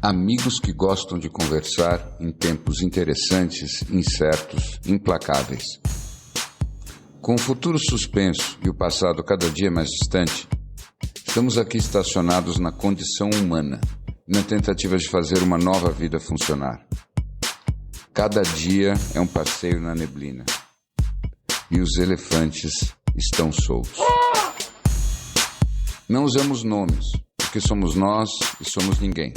Amigos que gostam de conversar em tempos interessantes, incertos, implacáveis. Com o futuro suspenso e o passado cada dia mais distante, estamos aqui estacionados na condição humana, na tentativa de fazer uma nova vida funcionar. Cada dia é um passeio na neblina. E os elefantes estão soltos. Não usamos nomes, porque somos nós e somos ninguém.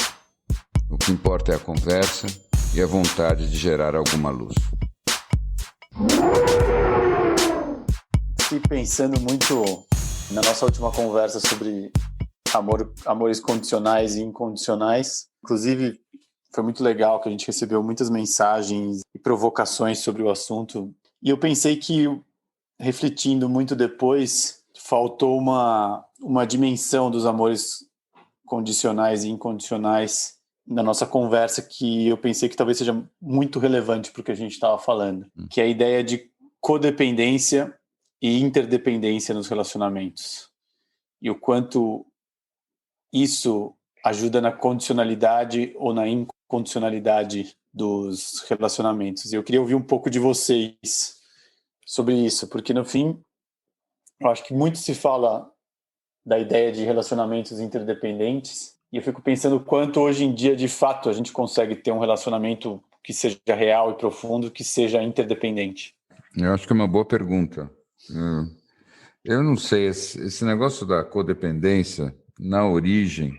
O que importa é a conversa e a vontade de gerar alguma luz. Fiquei pensando muito na nossa última conversa sobre amores condicionais e incondicionais. Inclusive, foi muito legal que a gente recebeu muitas mensagens e provocações sobre o assunto. E eu pensei que, refletindo muito depois, faltou uma dimensão dos amores condicionais e incondicionais na nossa conversa que eu pensei que talvez seja muito relevante para o que a gente estava falando, que é a ideia de codependência e interdependência nos relacionamentos. E o quanto isso ajuda na condicionalidade ou na incondicionalidade dos relacionamentos. E eu queria ouvir um pouco de vocês sobre isso, porque no fim, eu acho que muito se fala da ideia de relacionamentos interdependentes, e eu fico pensando o quanto hoje em dia, de fato, a gente consegue ter um relacionamento que seja real e profundo, que seja interdependente. Eu acho que é uma boa pergunta. Eu não sei, esse negócio da codependência, na origem,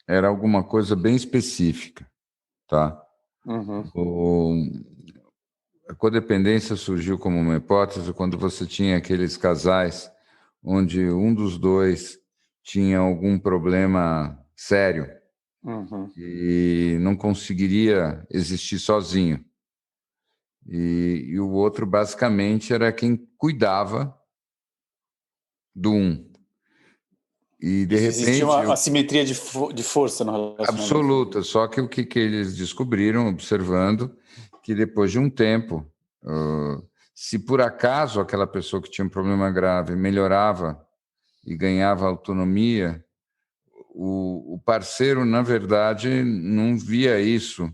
era alguma coisa bem específica, tá? A codependência surgiu como uma hipótese quando você tinha aqueles casais onde um dos dois tinha algum problema sério e não conseguiria existir sozinho. E o outro, basicamente, era quem cuidava do um. E, de repente... Existia uma assimetria de força no relacionamento. Absoluta, só que o que eles descobriram, observando, que depois de um tempo, se por acaso aquela pessoa que tinha um problema grave melhorava e ganhava autonomia, o parceiro, na verdade, não via isso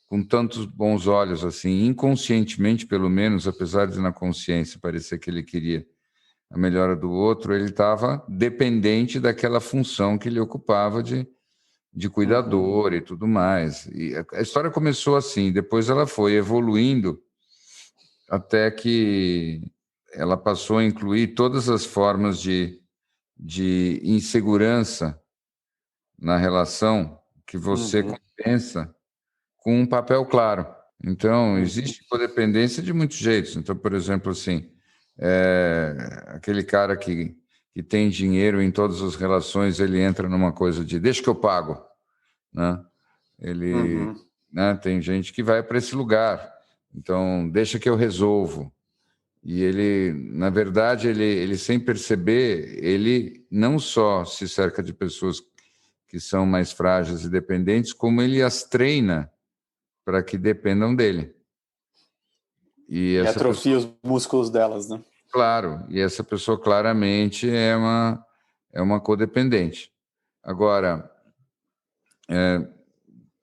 com tantos bons olhos, assim, inconscientemente, pelo menos, apesar de na consciência parecer que ele queria a melhora do outro, ele estava dependente daquela função que ele ocupava de cuidador e tudo mais. E a história começou assim, depois ela foi evoluindo até que ela passou a incluir todas as formas de insegurança na relação que você compensa com um papel claro. Então, existe codependência de muitos jeitos. Então, por exemplo, assim, aquele cara que tem dinheiro em todas as relações, ele entra numa coisa de deixa que eu pago, né? Né, tem gente que vai para esse lugar, então deixa que eu resolvo. E ele, na verdade, ele sem perceber, ele não só se cerca de pessoas que são mais frágeis e dependentes, como ele as treina para que dependam dele. E atrofia os músculos delas, né? Claro, e essa pessoa claramente é uma codependente. Agora,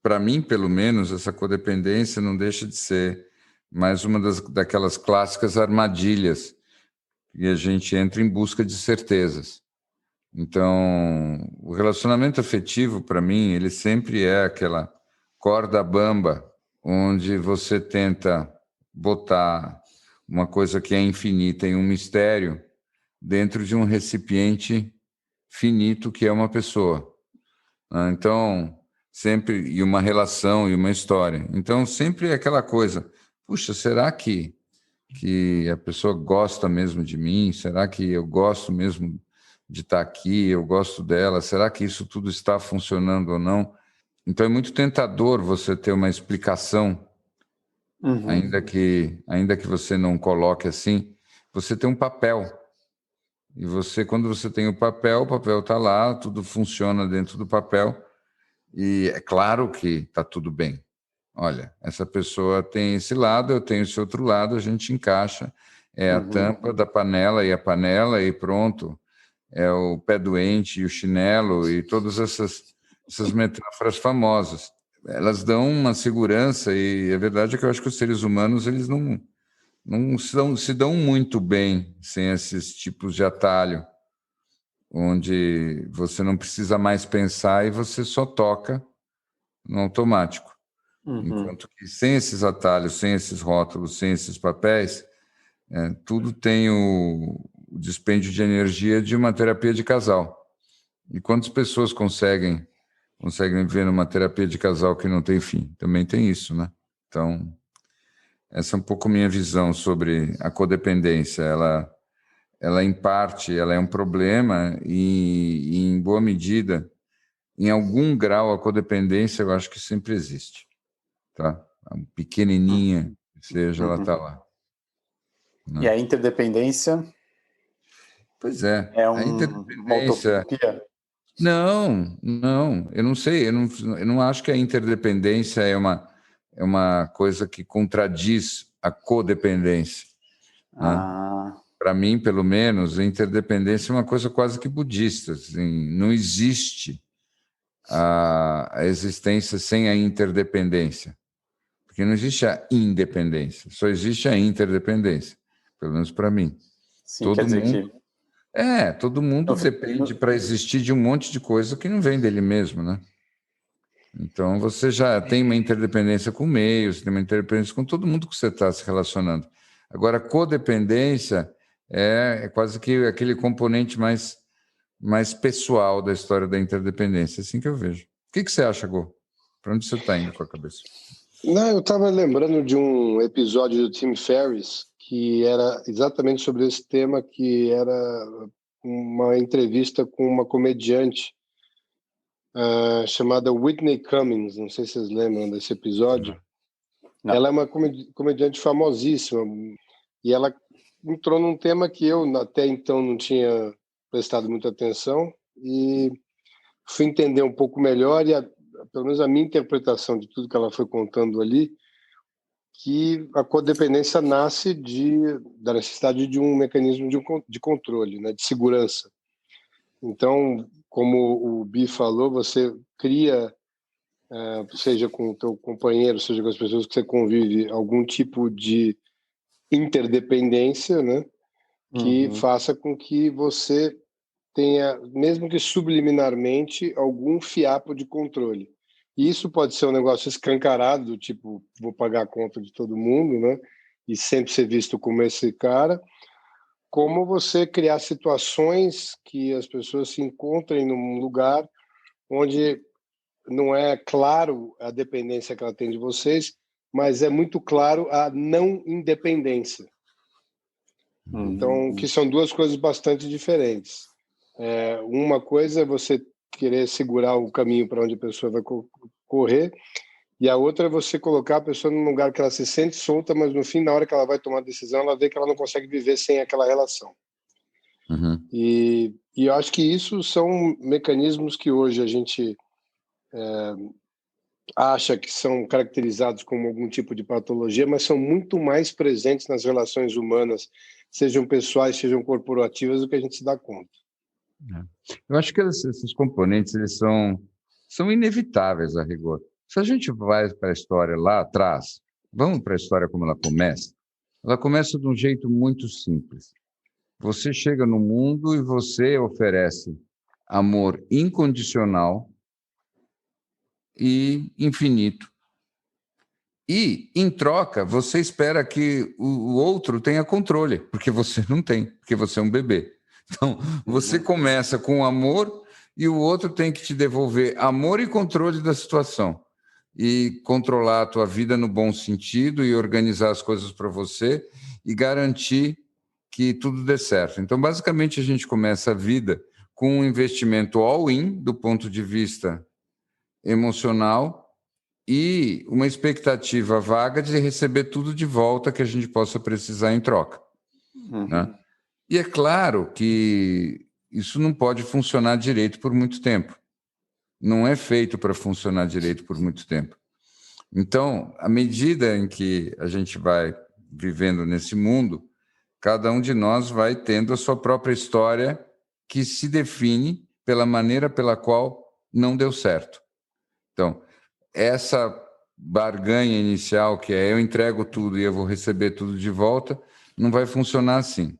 para mim, pelo menos, essa codependência não deixa de ser mais uma daquelas clássicas armadilhas e a gente entra em busca de certezas. Então, o relacionamento afetivo, para mim, ele sempre é aquela corda bamba onde você tenta botar uma coisa que é infinita em um mistério dentro de um recipiente finito que é uma pessoa. Então, sempre, e uma relação e uma história. Então, sempre é aquela coisa, puxa, será que a pessoa gosta mesmo de mim? Será que eu gosto mesmo de estar aqui? Eu gosto dela? Será que isso tudo está funcionando ou não? Então, é muito tentador você ter uma explicação, ainda que você não coloque assim, você tem um papel. E quando você tem o papel está lá, tudo funciona dentro do papel, e é claro que está tudo bem. Olha, essa pessoa tem esse lado, eu tenho esse outro lado, a gente encaixa, a tampa da panela e pronto. é o pé doente e o chinelo e todas essas metáforas famosas. Elas dão uma segurança e a verdade é que eu acho que os seres humanos eles não se dão muito bem sem esses tipos de atalho, onde você não precisa mais pensar e você só toca no automático. Enquanto que sem esses atalhos, sem esses rótulos, sem esses papéis, tudo tem o dispêndio de energia de uma terapia de casal. E quantas pessoas conseguem viver numa terapia de casal que não tem fim? Também tem isso, né? Então, essa é um pouco minha visão sobre a codependência. Ela em parte, ela é um problema e em boa medida, em algum grau, a codependência eu acho que sempre existe, tá? Pequenininha, seja, ela está lá. E a interdependência? Pois é, É a interdependência... uma utopia? Não, eu não sei, eu não acho que a interdependência é uma coisa que contradiz a codependência, né? Para mim, pelo menos, a interdependência é uma coisa quase que budista. Assim, não existe a existência sem a interdependência. Porque não existe a independência, só existe a interdependência, pelo menos para mim. Sim, quer dizer que... Todo mundo depende para existir de um monte de coisa que não vem dele mesmo, né? Então, você já tem uma interdependência com o meio, você tem uma interdependência com todo mundo que você está se relacionando. Agora, codependência é quase que aquele componente mais pessoal da história da interdependência, assim que eu vejo. O que você acha, Gô? Para onde você está indo com a cabeça? Não, eu estava lembrando de um episódio do Tim Ferriss que era exatamente sobre esse tema, que era uma entrevista com uma comediante chamada Whitney Cummings. Não sei se vocês lembram desse episódio. Não. Ela é uma comediante famosíssima e ela entrou num tema que eu até então não tinha prestado muita atenção e fui entender um pouco melhor e pelo menos a minha interpretação de tudo que ela foi contando ali, que a codependência nasce da necessidade de um mecanismo de controle, né, de segurança. Então, como o Bi falou, você cria, seja com o teu companheiro, seja com as pessoas que você convive, algum tipo de interdependência, né, que faça com que você tenha, mesmo que subliminarmente, algum fiapo de controle. E isso pode ser um negócio escancarado, tipo, vou pagar a conta de todo mundo, né? E sempre ser visto como esse cara, como você criar situações que as pessoas se encontrem num lugar onde não é claro a dependência que ela tem de vocês, mas é muito claro a não independência. Então, que são duas coisas bastante diferentes. Uma coisa é você querer segurar o caminho para onde a pessoa vai correr, e a outra é você colocar a pessoa num lugar que ela se sente solta, mas no fim, na hora que ela vai tomar a decisão, ela vê que ela não consegue viver sem aquela relação. E eu acho que isso são mecanismos que hoje a gente acha que são caracterizados como algum tipo de patologia, mas são muito mais presentes nas relações humanas, sejam pessoais, sejam corporativas, do que a gente se dá conta. Eu acho que esses componentes eles são inevitáveis a rigor. Se a gente vai para a história lá atrás, vamos para a história como ela começa de um jeito muito simples. Você chega no mundo e você oferece amor incondicional e infinito. E, em troca, você espera que o outro tenha controle, porque você não tem, porque você é um bebê. Então, você começa com amor e o outro tem que te devolver amor e controle da situação. E controlar a tua vida no bom sentido e organizar as coisas para você e garantir que tudo dê certo. Então, basicamente, a gente começa a vida com um investimento all-in do ponto de vista emocional e uma expectativa vaga de receber tudo de volta que a gente possa precisar em troca. Né? E é claro que isso não pode funcionar direito por muito tempo. Não é feito para funcionar direito por muito tempo. Então, à medida em que a gente vai vivendo nesse mundo, cada um de nós vai tendo a sua própria história que se define pela maneira pela qual não deu certo. Então, essa barganha inicial, que é eu entrego tudo e eu vou receber tudo de volta, não vai funcionar assim.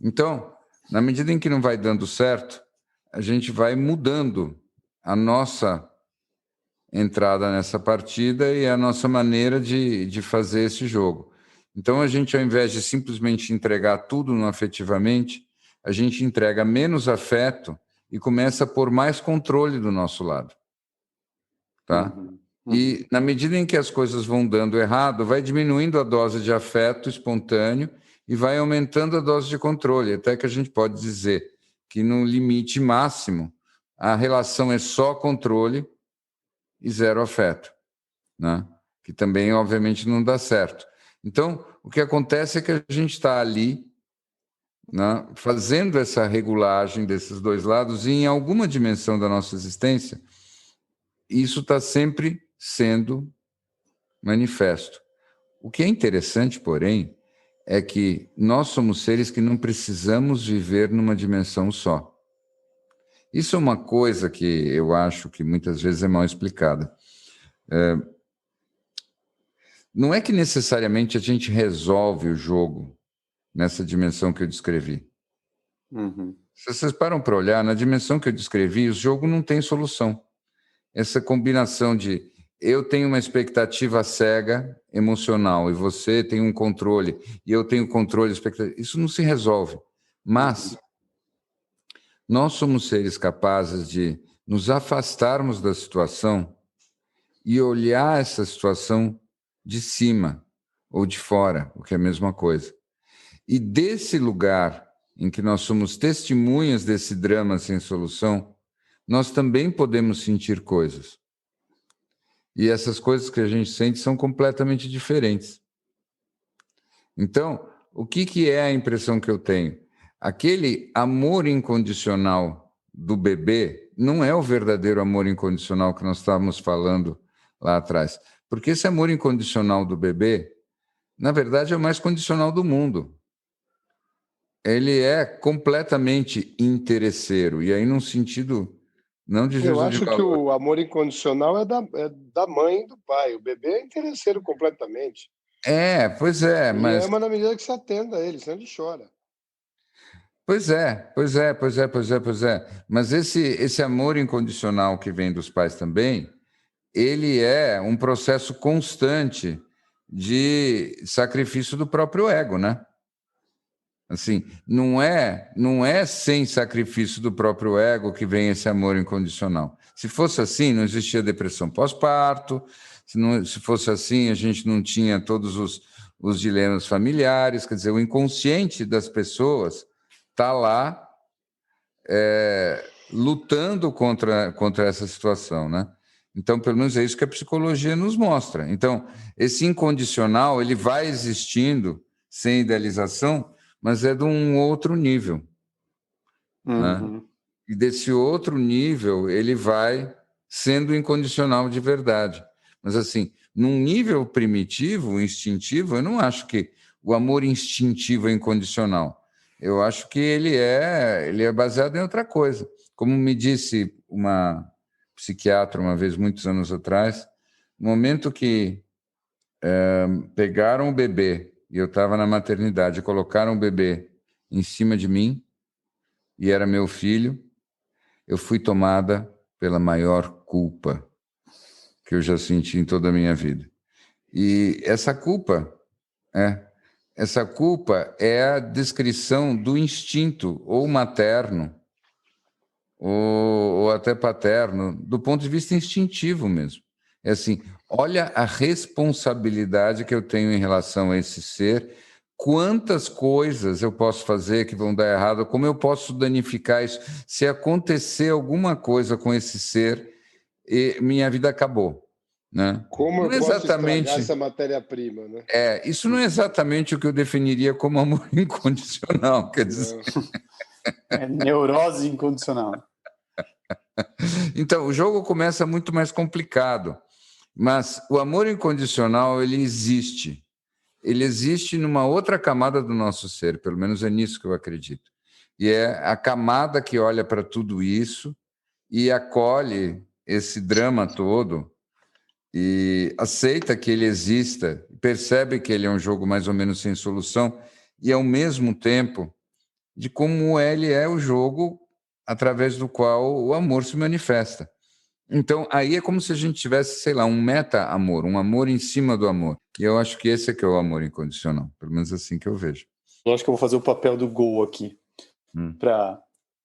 Então, na medida em que não vai dando certo, a gente vai mudando a nossa entrada nessa partida e a nossa maneira de fazer esse jogo. Então, a gente, ao invés de simplesmente entregar tudo no afetivamente, a gente entrega menos afeto e começa a pôr mais controle do nosso lado. Tá? E, na medida em que as coisas vão dando errado, vai diminuindo a dose de afeto espontâneo e vai aumentando a dose de controle, até que a gente pode dizer que, no limite máximo, a relação é só controle e zero afeto, né? Que também, obviamente, não dá certo. Então, o que acontece é que a gente está ali, né, fazendo essa regulagem desses dois lados e, em alguma dimensão da nossa existência, isso está sempre sendo manifesto. O que é interessante, porém, é que nós somos seres que não precisamos viver numa dimensão só. Isso é uma coisa que eu acho que muitas vezes é mal explicada. Não é que necessariamente a gente resolve o jogo nessa dimensão que eu descrevi. Se vocês param para olhar, na dimensão que eu descrevi, o jogo não tem solução. Essa combinação de eu tenho uma expectativa cega emocional e você tem um controle e eu tenho controle expectativa, isso não se resolve. Mas nós somos seres capazes de nos afastarmos da situação e olhar essa situação de cima ou de fora, o que é a mesma coisa. E desse lugar em que nós somos testemunhas desse drama sem solução, nós também podemos sentir coisas. E essas coisas que a gente sente são completamente diferentes. Então, o que é a impressão que eu tenho? Aquele amor incondicional do bebê não é o verdadeiro amor incondicional que nós estávamos falando lá atrás. Porque esse amor incondicional do bebê, na verdade, é o mais condicional do mundo. Ele é completamente interesseiro, e aí num sentido não de juízo Eu acho de valor. que o amor incondicional é da mãe e do pai. O bebê é interesseiro completamente. Pois é, ele mas... ama na medida que se atenda a ele, senão ele chora. Pois é. Mas esse amor incondicional que vem dos pais também, ele é um processo constante de sacrifício do próprio ego, né? Assim, não é sem sacrifício do próprio ego que vem esse amor incondicional. Se fosse assim, não existia depressão pós-parto. Se fosse assim, a gente não tinha todos os dilemas familiares. Quer dizer, o inconsciente das pessoas está lá lutando contra essa situação, né? Então, pelo menos é isso que a psicologia nos mostra. Então, esse incondicional ele vai existindo sem idealização, mas é de um outro nível. Né? E desse outro nível, ele vai sendo incondicional de verdade. Mas, assim, num nível primitivo, instintivo, eu não acho que o amor instintivo é incondicional. Eu acho que ele é baseado em outra coisa. Como me disse uma psiquiatra uma vez, muitos anos atrás, no momento que pegaram o bebê, e eu estava na maternidade, colocaram o bebê em cima de mim, e era meu filho, eu fui tomada pela maior culpa que eu já senti em toda a minha vida. E essa culpa é a descrição do instinto, ou materno, ou até paterno, do ponto de vista instintivo mesmo. É assim, olha a responsabilidade que eu tenho em relação a esse ser, quantas coisas eu posso fazer que vão dar errado, como eu posso danificar isso. Se acontecer alguma coisa com esse ser, minha vida acabou. Né? Como não eu posso exatamente estragar essa matéria-prima, né? Isso não é exatamente o que eu definiria como amor incondicional, quer dizer. É neurose incondicional. Então, o jogo começa muito mais complicado, mas o amor incondicional, ele existe. Ele existe numa outra camada do nosso ser, pelo menos é nisso que eu acredito. E é a camada que olha para tudo isso e acolhe esse drama todo e aceita que ele exista, percebe que ele é um jogo mais ou menos sem solução e, ao mesmo tempo, de como ele é o jogo através do qual o amor se manifesta. Então, aí é como se a gente tivesse, sei lá, um meta-amor, um amor em cima do amor. E eu acho que esse é que é o amor incondicional, pelo menos assim que eu vejo. Eu acho que eu vou fazer o papel do Gol aqui, para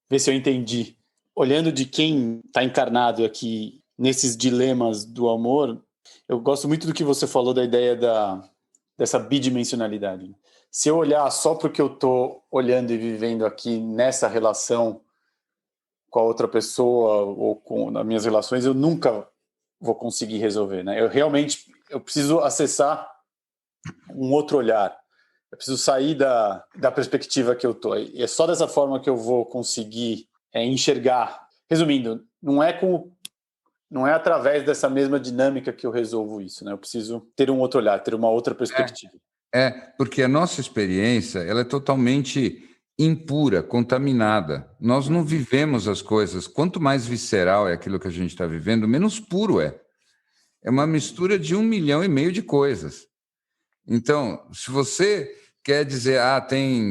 ver se eu entendi. Olhando de quem está encarnado aqui nesses dilemas do amor, eu gosto muito do que você falou da ideia dessa bidimensionalidade. Se eu olhar só porque eu estou olhando e vivendo aqui nessa relação com a outra pessoa ou com as minhas relações, eu nunca vou conseguir resolver, né? Eu preciso acessar um outro olhar. Eu preciso sair da perspectiva que eu tô. E é só dessa forma que eu vou conseguir enxergar. Resumindo, não é através dessa mesma dinâmica que eu resolvo isso, né? Eu preciso ter um outro olhar, ter uma outra perspectiva. Porque a nossa experiência ela é totalmente impura, contaminada. Nós não vivemos as coisas. Quanto mais visceral é aquilo que a gente está vivendo, menos puro é. É uma mistura de 1,5 milhão de coisas. Então, se você quer dizer,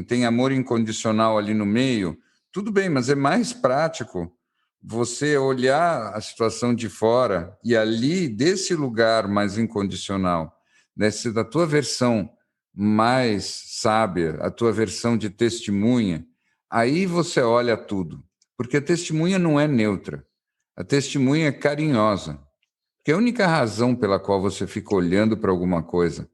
tem amor incondicional ali no meio, tudo bem, mas é mais prático você olhar a situação de fora e ali, desse lugar mais incondicional, da tua versão mais sábia, a tua versão de testemunha, aí você olha tudo. Porque a testemunha não é neutra. A testemunha é carinhosa. Porque a única razão pela qual você fica olhando para alguma coisa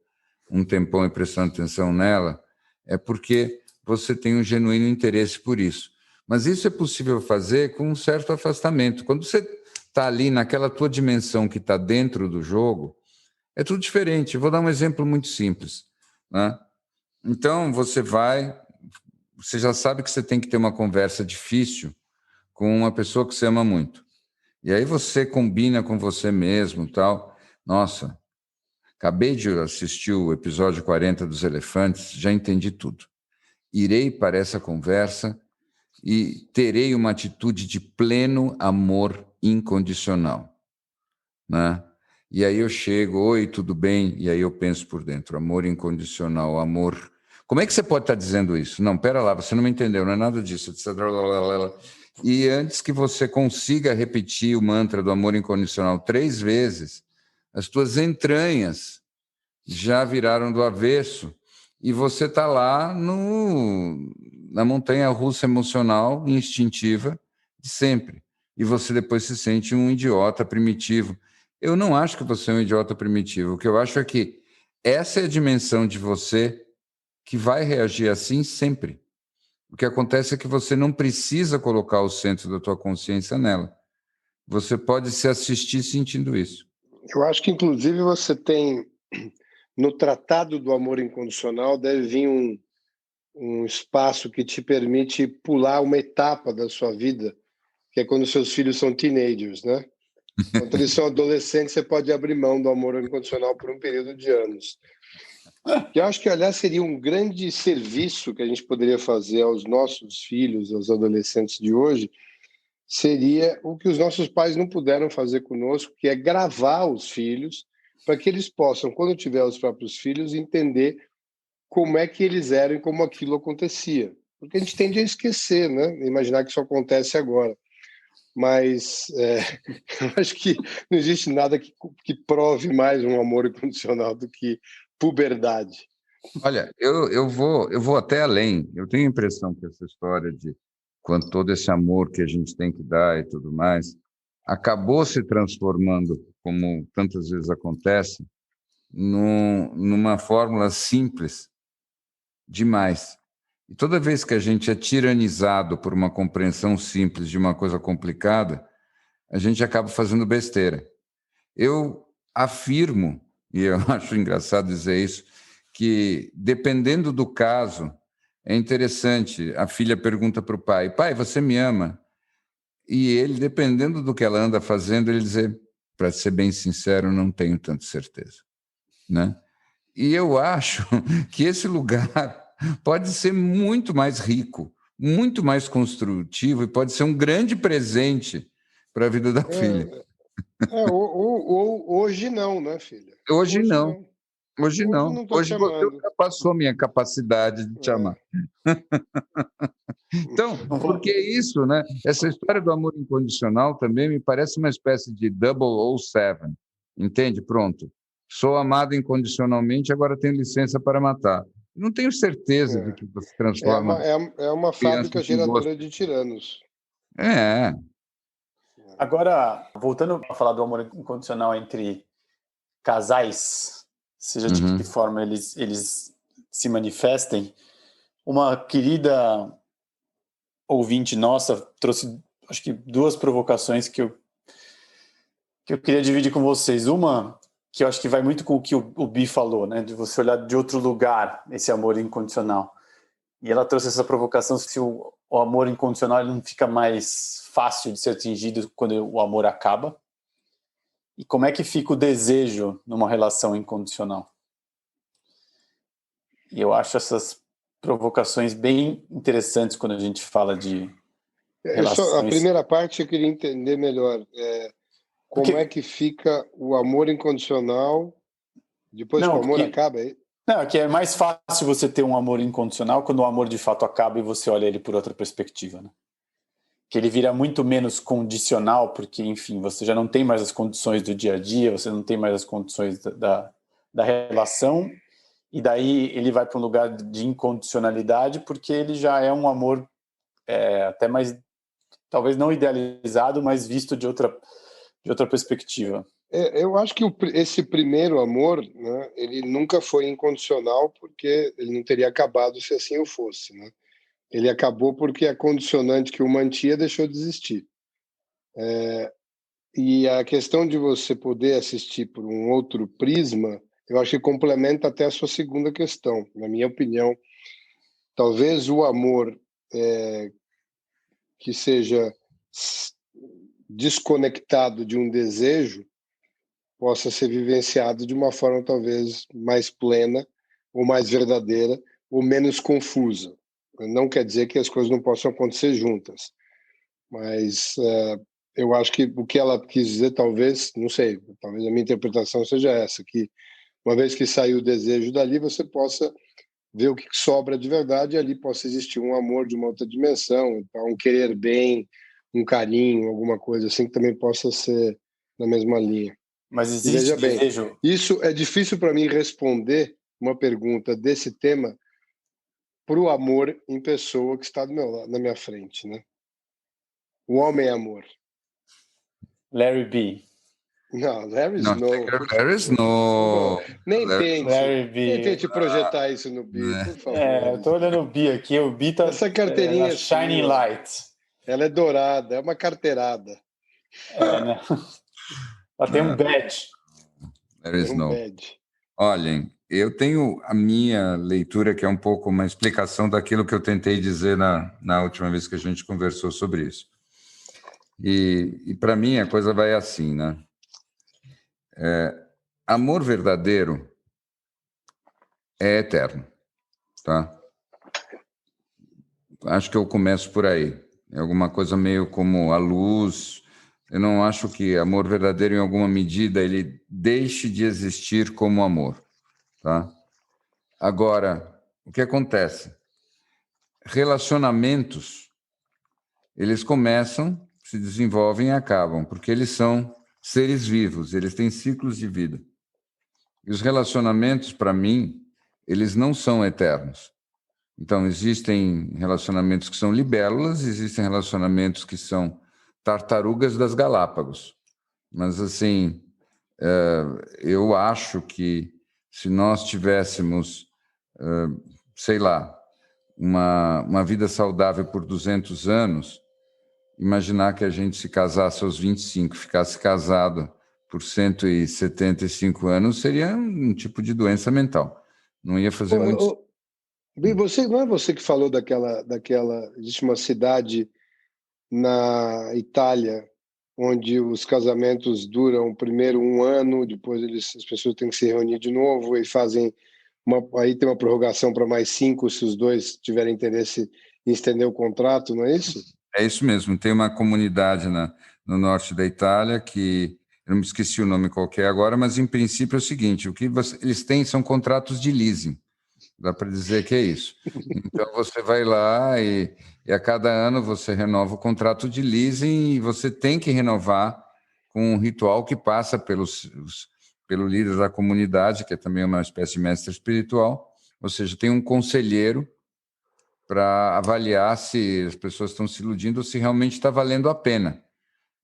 um tempão e prestando atenção nela é porque você tem um genuíno interesse por isso. Mas isso é possível fazer com um certo afastamento. Quando você está ali naquela tua dimensão que está dentro do jogo, é tudo diferente. Eu vou dar um exemplo muito simples, né? Então, você já sabe que você tem que ter uma conversa difícil com uma pessoa que você ama muito. E aí você combina com você mesmo, tal. Nossa, acabei de assistir o episódio 40 dos Elefantes, já entendi tudo. Irei para essa conversa e terei uma atitude de pleno amor incondicional, né? E aí eu chego, oi, tudo bem? E aí eu penso por dentro, amor incondicional, amor... Como é que você pode estar dizendo isso? Não, pera lá, você não me entendeu, não é nada disso. E antes que você consiga repetir o mantra do amor incondicional 3 vezes, as tuas entranhas já viraram do avesso e você está lá na montanha-russa emocional e instintiva de sempre. E você depois se sente um idiota primitivo. Eu não acho que você é um idiota primitivo. O que eu acho é que essa é a dimensão de você que vai reagir assim sempre. O que acontece é que você não precisa colocar o centro da tua consciência nela. Você pode se assistir sentindo isso. Eu acho que, inclusive, você tem... No Tratado do Amor Incondicional deve vir um espaço que te permite pular uma etapa da sua vida, que é quando seus filhos são teenagers, né? Quando eles são adolescentes, você pode abrir mão do amor incondicional por um período de anos. Eu acho que, aliás, seria um grande serviço que a gente poderia fazer aos nossos filhos, aos adolescentes de hoje, seria o que os nossos pais não puderam fazer conosco, que é gravar os filhos para que eles possam, quando tiver os próprios filhos, entender como é que eles eram e como aquilo acontecia. Porque a gente tende a esquecer, né? Imaginar que isso acontece agora. Mas eu acho que não existe nada que prove mais um amor incondicional do que puberdade. Olha, eu vou até além. Eu tenho a impressão que essa história de quando todo esse amor que a gente tem que dar e tudo mais acabou se transformando, como tantas vezes acontece, numa fórmula simples demais. E toda vez que a gente é tiranizado por uma compreensão simples de uma coisa complicada, a gente acaba fazendo besteira. Eu afirmo, e eu acho engraçado dizer isso, que dependendo do caso, é interessante. A filha pergunta para o pai, pai, você me ama? E ele, dependendo do que ela anda fazendo, ele diz, para ser bem sincero, não tenho tanta certeza, né? E eu acho que esse lugar pode ser muito mais rico, muito mais construtivo e pode ser um grande presente para a vida da filha. Hoje não, né, filha? Hoje não. Hoje não. Não tô te Hoje você amando. ultrapassou a minha capacidade de te amar. Então, porque isso, né? Essa história do amor incondicional também me parece uma espécie de 007, entende? Pronto. Sou amado incondicionalmente, agora tenho licença para matar. Não tenho certeza de que você transforma... É uma fábrica geradora de tiranos. É. Agora, voltando a falar do amor incondicional entre casais, seja de que forma eles se manifestem, uma querida ouvinte nossa trouxe, acho que 2 provocações que eu queria dividir com vocês. Uma, que eu acho que vai muito com o que o Bi falou, né? De você olhar de outro lugar esse amor incondicional. E ela trouxe essa provocação se o amor incondicional não fica mais fácil de ser atingido quando o amor acaba. E como é que fica o desejo numa relação incondicional? E eu acho essas provocações bem interessantes quando a gente fala de relações. A primeira parte eu queria entender melhor. Como é que fica o amor incondicional depois que o amor acaba? Não, que é mais fácil você ter um amor incondicional quando o amor de fato acaba e você olha ele por outra perspectiva, né? Que ele vira muito menos condicional, porque, enfim, você já não tem mais as condições do dia a dia, você não tem mais as condições da relação, e daí ele vai para um lugar de incondicionalidade, porque ele já é um amor até mais, talvez não idealizado, mas visto de outra perspectiva. Eu acho que esse primeiro amor, né, ele nunca foi incondicional, porque ele não teria acabado se assim o fosse, né? Ele acabou porque a condicionante que o mantinha deixou de existir. E a questão de você poder assistir por um outro prisma, eu acho que complementa até a sua segunda questão. Na minha opinião, talvez o amor que seja desconectado de um desejo possa ser vivenciado de uma forma talvez mais plena, ou mais verdadeira, ou menos confusa. Não quer dizer que as coisas não possam acontecer juntas, mas eu acho que o que ela quis dizer, talvez, não sei, talvez a minha interpretação seja essa, que uma vez que saiu o desejo dali, você possa ver o que sobra de verdade, e ali possa existir um amor de uma outra dimensão, um querer bem, um carinho, alguma coisa assim que também possa ser na mesma linha. Mas existe desejo? Isso é difícil para mim responder uma pergunta desse tema para o amor em pessoa que está na minha frente, né? O homem é amor. Larry B. Não, Larry Snow. Larry Snow. Nem tente projetar isso no B, por favor. Eu tô olhando o B aqui, o B tá... Essa carteirinha Shining Light. Ela é dourada, é uma carteirada. Né? Ela tem um badge. Larry Snow. Olhem, eu tenho a minha leitura, que é um pouco uma explicação daquilo que eu tentei dizer na última vez que a gente conversou sobre isso. E para mim a coisa vai assim, né? Amor verdadeiro é eterno, tá? Acho que eu começo por aí. É alguma coisa meio como a luz. Eu não acho que amor verdadeiro, em alguma medida, ele deixe de existir como amor, tá? Agora, o que acontece? Relacionamentos, eles começam, se desenvolvem e acabam, porque eles são seres vivos, eles têm ciclos de vida. E os relacionamentos, para mim, eles não são eternos. Então, existem relacionamentos que são libélulas, existem relacionamentos que são tartarugas das Galápagos. Mas, assim, eu acho que se nós tivéssemos, sei lá, uma vida saudável por 200 anos, imaginar que a gente se casasse aos 25, ficasse casado por 175 anos, seria um tipo de doença mental. Não ia fazer muito... Não é você que falou daquela... Existe uma cidade na Itália onde os casamentos duram primeiro 1 ano, depois as pessoas têm que se reunir de novo e fazem aí tem uma prorrogação para mais 5 se os dois tiverem interesse e estender o contrato, não é isso? É isso mesmo. Tem uma comunidade no norte da Itália que, eu não me esqueci o nome qualquer agora, mas em princípio é o seguinte, eles têm são contratos de leasing. Dá para dizer que é isso. Então, você vai lá e a cada ano você renova o contrato de leasing e você tem que renovar com um ritual que passa pelo líder da comunidade, que é também uma espécie de mestre espiritual, ou seja, tem um conselheiro para avaliar se as pessoas estão se iludindo ou se realmente está valendo a pena.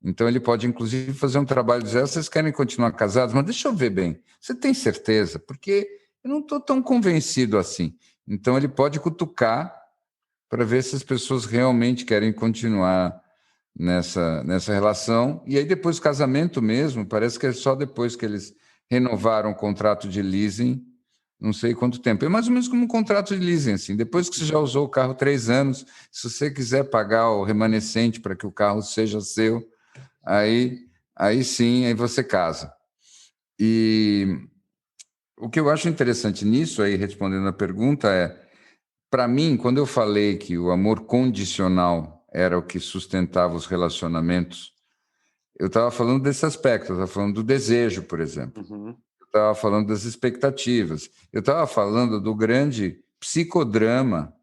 Então, ele pode, inclusive, fazer um trabalho de dizer, vocês querem continuar casados? Mas deixa eu ver bem, você tem certeza? Porque eu não estou tão convencido assim. Então, ele pode cutucar para ver se as pessoas realmente querem continuar nessa relação. E aí, depois do casamento mesmo, parece que é só depois que eles renovaram o contrato de leasing, não sei quanto tempo. É mais ou menos como um contrato de leasing, assim. Depois que você já usou o carro 3 anos, se você quiser pagar o remanescente para que o carro seja seu, aí sim, aí você casa. E o que eu acho interessante nisso, aí respondendo a pergunta, para mim, quando eu falei que o amor condicional era o que sustentava os relacionamentos, eu estava falando desse aspecto, eu estava falando do desejo, por exemplo. Uhum. Eu estava falando das expectativas. Eu estava falando do grande psicodrama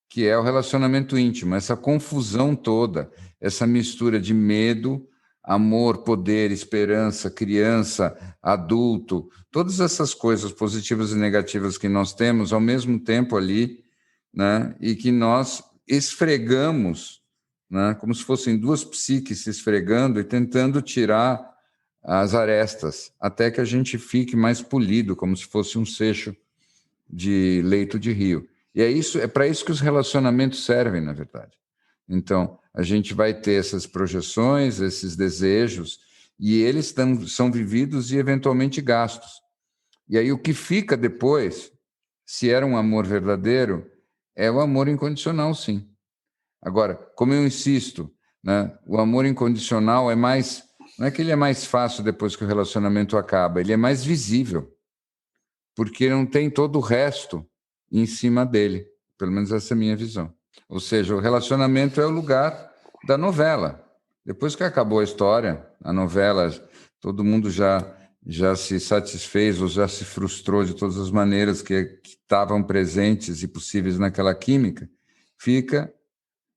que é o relacionamento íntimo, essa confusão toda, essa mistura de medo, amor, poder, esperança, criança, adulto, todas essas coisas positivas e negativas que nós temos ao mesmo tempo ali, né? E que nós esfregamos, né? Como se fossem duas psiques se esfregando e tentando tirar as arestas, até que a gente fique mais polido, como se fosse um seixo de leito de rio. E é para isso que os relacionamentos servem, na verdade. Então, a gente vai ter essas projeções, esses desejos, e eles são vividos e eventualmente gastos. E aí o que fica depois, se era um amor verdadeiro, é o amor incondicional, sim. Agora, como eu insisto, né, o amor incondicional não é que ele é mais fácil depois que o relacionamento acaba, ele é mais visível, porque não tem todo o resto em cima dele. Pelo menos essa é a minha visão. Ou seja, o relacionamento é o lugar da novela. Depois que acabou a história, a novela, todo mundo já se satisfez ou já se frustrou de todas as maneiras que estavam presentes e possíveis naquela química, fica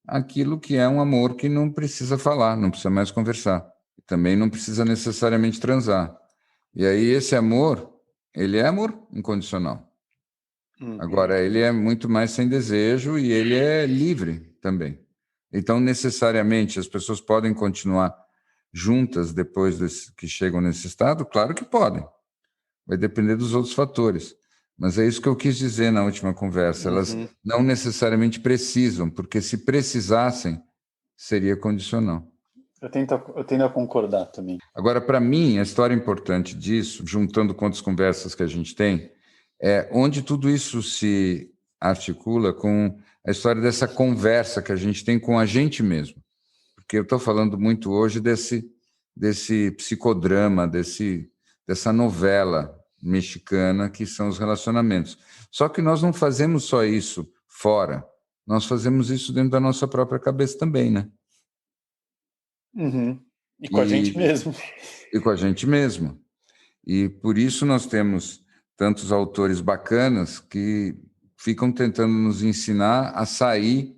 aquilo que é um amor que não precisa falar, não precisa mais conversar. Também não precisa necessariamente transar. E aí esse amor, ele é amor incondicional. Agora, ele é muito mais sem desejo e ele é livre também. Então, necessariamente, as pessoas podem continuar juntas depois que chegam nesse estado? Claro que podem. Vai depender dos outros fatores. Mas é isso que eu quis dizer na última conversa. Elas não necessariamente precisam, porque se precisassem, seria condicional. Eu tendo a concordar também. Agora, para mim, a história importante disso, juntando com as conversas que a gente tem, é onde tudo isso se articula com a história dessa conversa que a gente tem com a gente mesmo. Porque eu estou falando muito hoje desse psicodrama, dessa novela mexicana que são os relacionamentos. Só que nós não fazemos só isso fora, nós fazemos isso dentro da nossa própria cabeça também, né? Uhum. E com a gente mesmo. E com a gente mesmo. E por isso nós temos tantos autores bacanas que ficam tentando nos ensinar a sair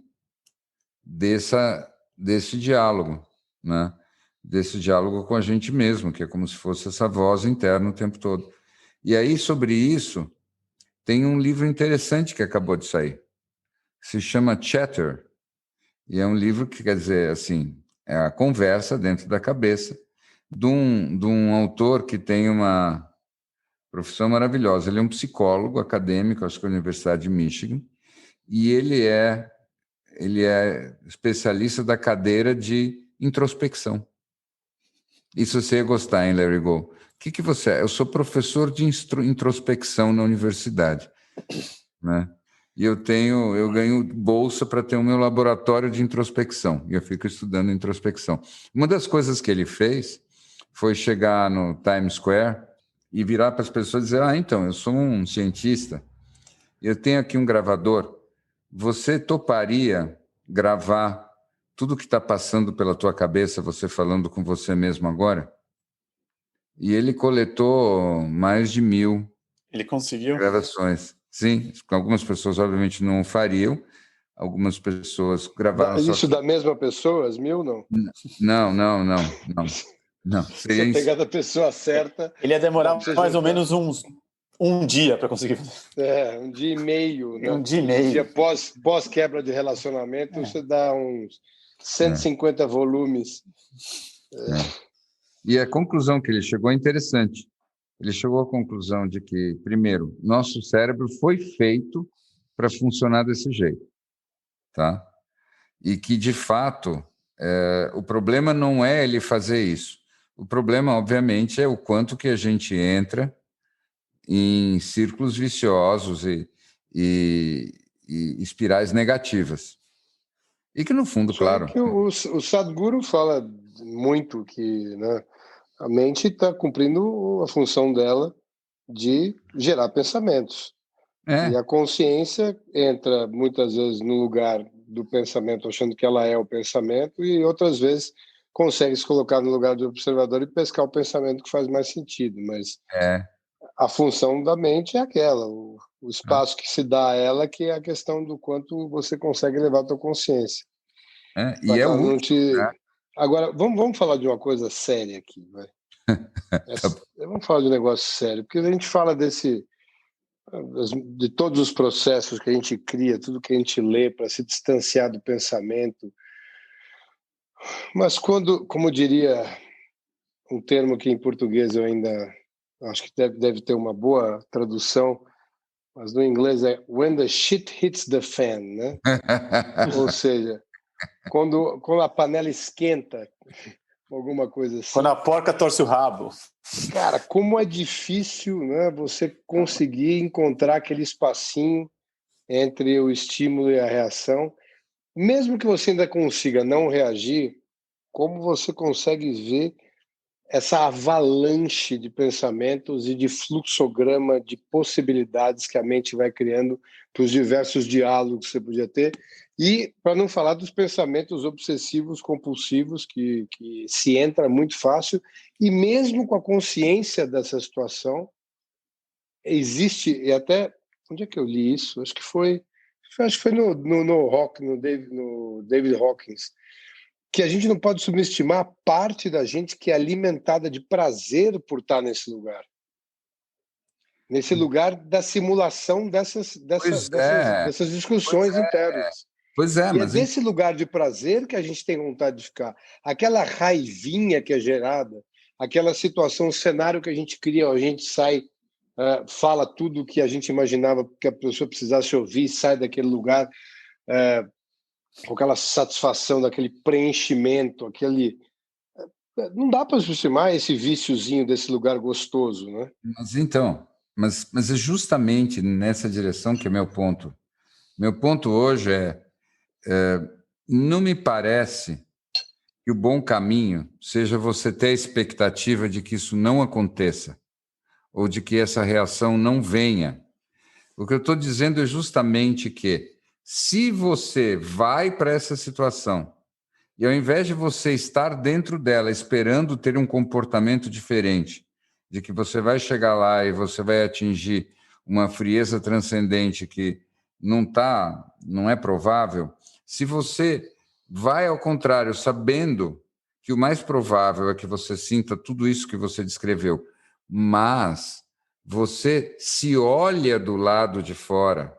desse diálogo, né? Desse diálogo com a gente mesmo, que é como se fosse essa voz interna o tempo todo. E aí, sobre isso, tem um livro interessante que acabou de sair, se chama Chatter, e é um livro que, quer dizer, assim, é a conversa dentro da cabeça de um autor que tem uma profissão maravilhosa. Ele é um psicólogo acadêmico, acho que da Universidade de Michigan, e ele é especialista da cadeira de introspecção. Isso você ia gostar, hein, Larry Go? O que você é? Eu sou professor de introspecção na universidade, né? E eu ganho bolsa para ter o meu laboratório de introspecção, e eu fico estudando introspecção. Uma das coisas que ele fez foi chegar no Times Square e virar para as pessoas e dizer, então, eu sou um cientista, eu tenho aqui um gravador, você toparia gravar tudo que está passando pela tua cabeça, você falando com você mesmo agora? E ele coletou mais de 1.000 Ele conseguiu? gravações. Sim, algumas pessoas obviamente não fariam, algumas pessoas gravaram só Isso que... da mesma pessoa, as 1.000, não? Não. Você pegar da pessoa certa... Ele ia demorar mais ou juntar. menos um dia para conseguir fazer. 1 dia e meio, né? 1 dia e meio. Um dia pós quebra de relacionamento, você dá uns 150 volumes. E a conclusão que ele chegou é interessante. Ele chegou à conclusão de que, primeiro, nosso cérebro foi feito para funcionar desse jeito, tá? E que, de fato, o problema não é ele fazer isso. O problema, obviamente, é o quanto que a gente entra em círculos viciosos e espirais negativas. E que, no fundo, claro... Que o Sadhguru fala muito que, né, a mente está cumprindo a função dela de gerar pensamentos. E a consciência entra, muitas vezes, no lugar do pensamento, achando que ela é o pensamento, e outras vezes consegue se colocar no lugar do observador e pescar o pensamento que faz mais sentido. Mas a função da mente é aquela, o espaço que se dá a ela, que é a questão do quanto você consegue levar a tua consciência. E é útil, né? Agora, vamos falar de uma coisa séria aqui, vai. Vamos falar de um negócio sério, porque a gente fala de todos os processos que a gente cria, tudo que a gente lê para se distanciar do pensamento. Mas quando, como diria um termo que em português eu ainda acho que deve ter uma boa tradução, mas no inglês é when the shit hits the fan, né? Ou seja, quando a panela esquenta, alguma coisa assim. Quando a porca torce o rabo. Cara, como é difícil, né, você conseguir encontrar aquele espacinho entre o estímulo e a reação. Mesmo que você ainda consiga não reagir, como você consegue ver essa avalanche de pensamentos e de fluxograma de possibilidades que a mente vai criando para os diversos diálogos que você podia ter, e para não falar dos pensamentos obsessivos compulsivos que se entra muito fácil, e mesmo com a consciência dessa situação existe, e até onde é que eu li isso? Acho que foi no David Hawkins, que a gente não pode subestimar a parte da gente que é alimentada de prazer por estar nesse lugar da simulação dessas discussões internas. Pois é, mas desse lugar de prazer que a gente tem vontade de ficar. Aquela raivinha que é gerada, aquela situação, cenário que a gente cria, a gente sai, fala tudo que a gente imaginava que a pessoa precisasse ouvir, sai daquele lugar com aquela satisfação, daquele preenchimento, não dá para subestimar esse viciozinho desse lugar gostoso, né? Mas é justamente nessa direção que é meu ponto. Meu ponto hoje não me parece que o bom caminho seja você ter a expectativa de que isso não aconteça ou de que essa reação não venha. O que eu estou dizendo é justamente que se você vai para essa situação e ao invés de você estar dentro dela esperando ter um comportamento diferente, de que você vai chegar lá e você vai atingir uma frieza transcendente que não é provável, se você vai ao contrário, sabendo que o mais provável é que você sinta tudo isso que você descreveu, mas você se olha do lado de fora,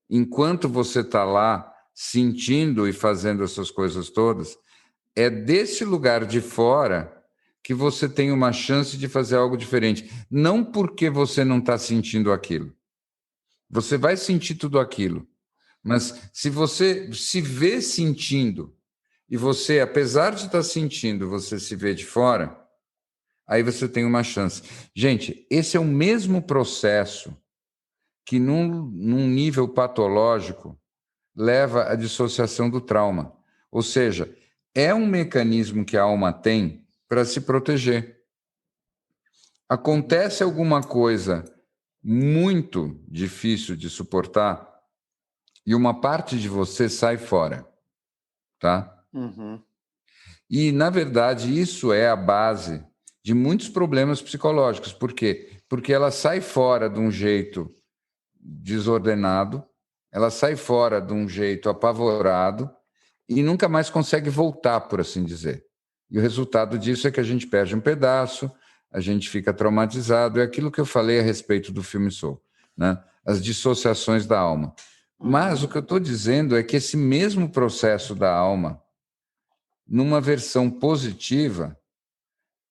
enquanto você está lá sentindo e fazendo essas coisas todas, é desse lugar de fora que você tem uma chance de fazer algo diferente. Não porque você não está sentindo aquilo. Você vai sentir tudo aquilo. Mas se você se vê sentindo e você, apesar de estar sentindo, você se vê de fora, aí você tem uma chance. Gente, esse é o mesmo processo que num nível patológico leva à dissociação do trauma. Ou seja, é um mecanismo que a alma tem para se proteger. Acontece alguma coisa muito difícil de suportar, e uma parte de você sai fora, tá? Uhum. E, na verdade, isso é a base de muitos problemas psicológicos. Por quê? Porque ela sai fora de um jeito desordenado, ela sai fora de um jeito apavorado e nunca mais consegue voltar, por assim dizer. E o resultado disso é que a gente perde um pedaço, a gente fica traumatizado. É aquilo que eu falei a respeito do filme Soul, né? As dissociações da alma. Mas o que eu estou dizendo é que esse mesmo processo da alma, numa versão positiva,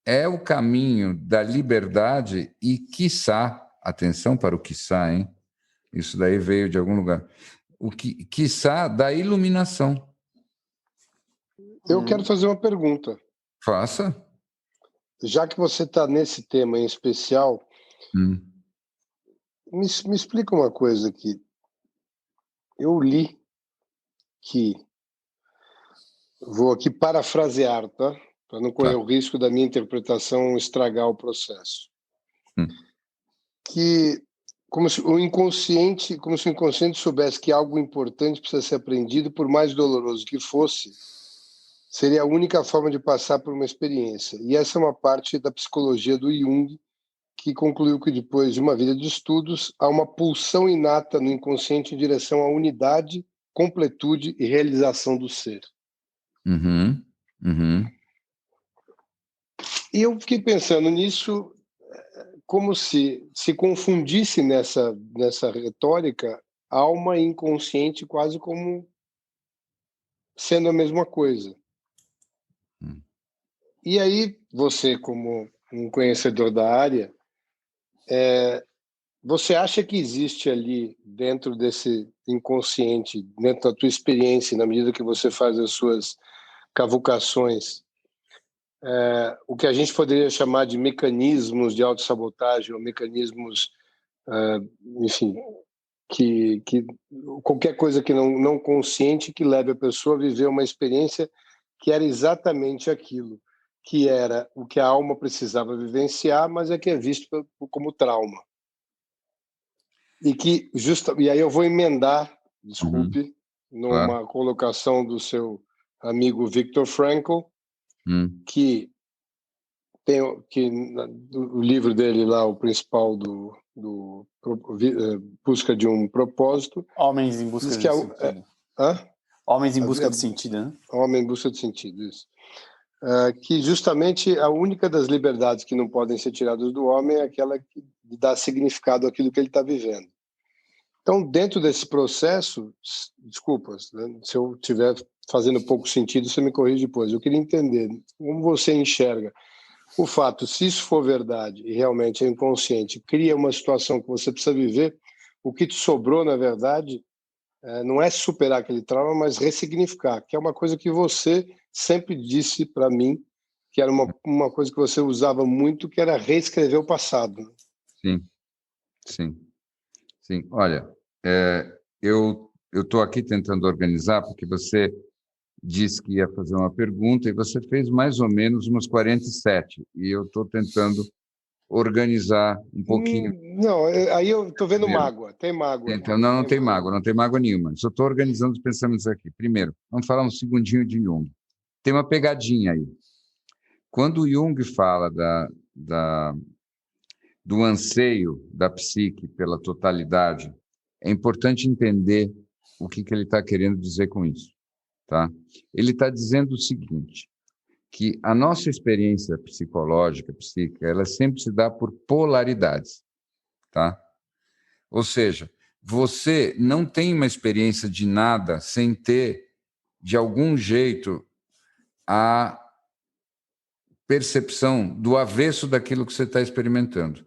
é o caminho da liberdade e, quiçá, atenção para o quiçá, hein? Isso daí veio de algum lugar. O que, quiçá, da iluminação. Eu quero fazer uma pergunta. Faça. Já que você está nesse tema em especial, me explica uma coisa aqui. Eu li que, vou aqui parafrasear, tá? Para não correr o risco da minha interpretação estragar o processo. Que como se o inconsciente soubesse que algo importante precisa ser aprendido, por mais doloroso que fosse, seria a única forma de passar por uma experiência. E essa é uma parte da psicologia do Jung, que concluiu que depois de uma vida de estudos, há uma pulsão inata no inconsciente em direção à unidade, completude e realização do ser. E eu fiquei pensando nisso como se confundisse nessa retórica alma e inconsciente quase como sendo a mesma coisa. E aí, você, como um conhecedor da área, você acha que existe ali, dentro desse inconsciente, dentro da tua experiência, na medida que você faz as suas cavucações, o que a gente poderia chamar de mecanismos de autossabotagem, ou mecanismos, enfim, que qualquer coisa que não consciente que leve a pessoa a viver uma experiência que era exatamente aquilo, que era o que a alma precisava vivenciar, mas é que é visto como trauma. E aí eu vou emendar, desculpe, numa colocação do seu amigo Viktor Frankl, que tem o livro dele lá, o principal do Busca de um Propósito. Homens em Busca de Sentido. Homens em Busca de Sentido, né? Homem em Busca de Sentido, isso. Que justamente a única das liberdades que não podem ser tiradas do homem é aquela que dá significado àquilo que ele está vivendo. Então, dentro desse processo, desculpas, né, se eu estiver fazendo pouco sentido, você me corrige depois. Eu queria entender como você enxerga o fato, se isso for verdade e realmente é inconsciente, cria uma situação que você precisa viver, o que te sobrou, na verdade, não é superar aquele trauma, mas ressignificar, que é uma coisa que você sempre disse para mim, que era uma coisa que você usava muito, que era reescrever o passado. Sim. Olha, eu estou aqui tentando organizar, porque você disse que ia fazer uma pergunta e você fez mais ou menos umas 47, e eu estou tentando organizar um pouquinho. Não, aí eu estou vendo mágoa, tem mágoa. Então, não tem mágoa nenhuma. Só estou organizando os pensamentos aqui. Primeiro, vamos falar um segundinho de Jung. Tem uma pegadinha aí. Quando o Jung fala do anseio da psique pela totalidade, é importante entender o que ele está querendo dizer com isso. Tá? Ele está dizendo o seguinte, que a nossa experiência psicológica, psíquica, ela sempre se dá por polaridades. Tá? Ou seja, você não tem uma experiência de nada sem ter, de algum jeito, a percepção do avesso daquilo que você está experimentando.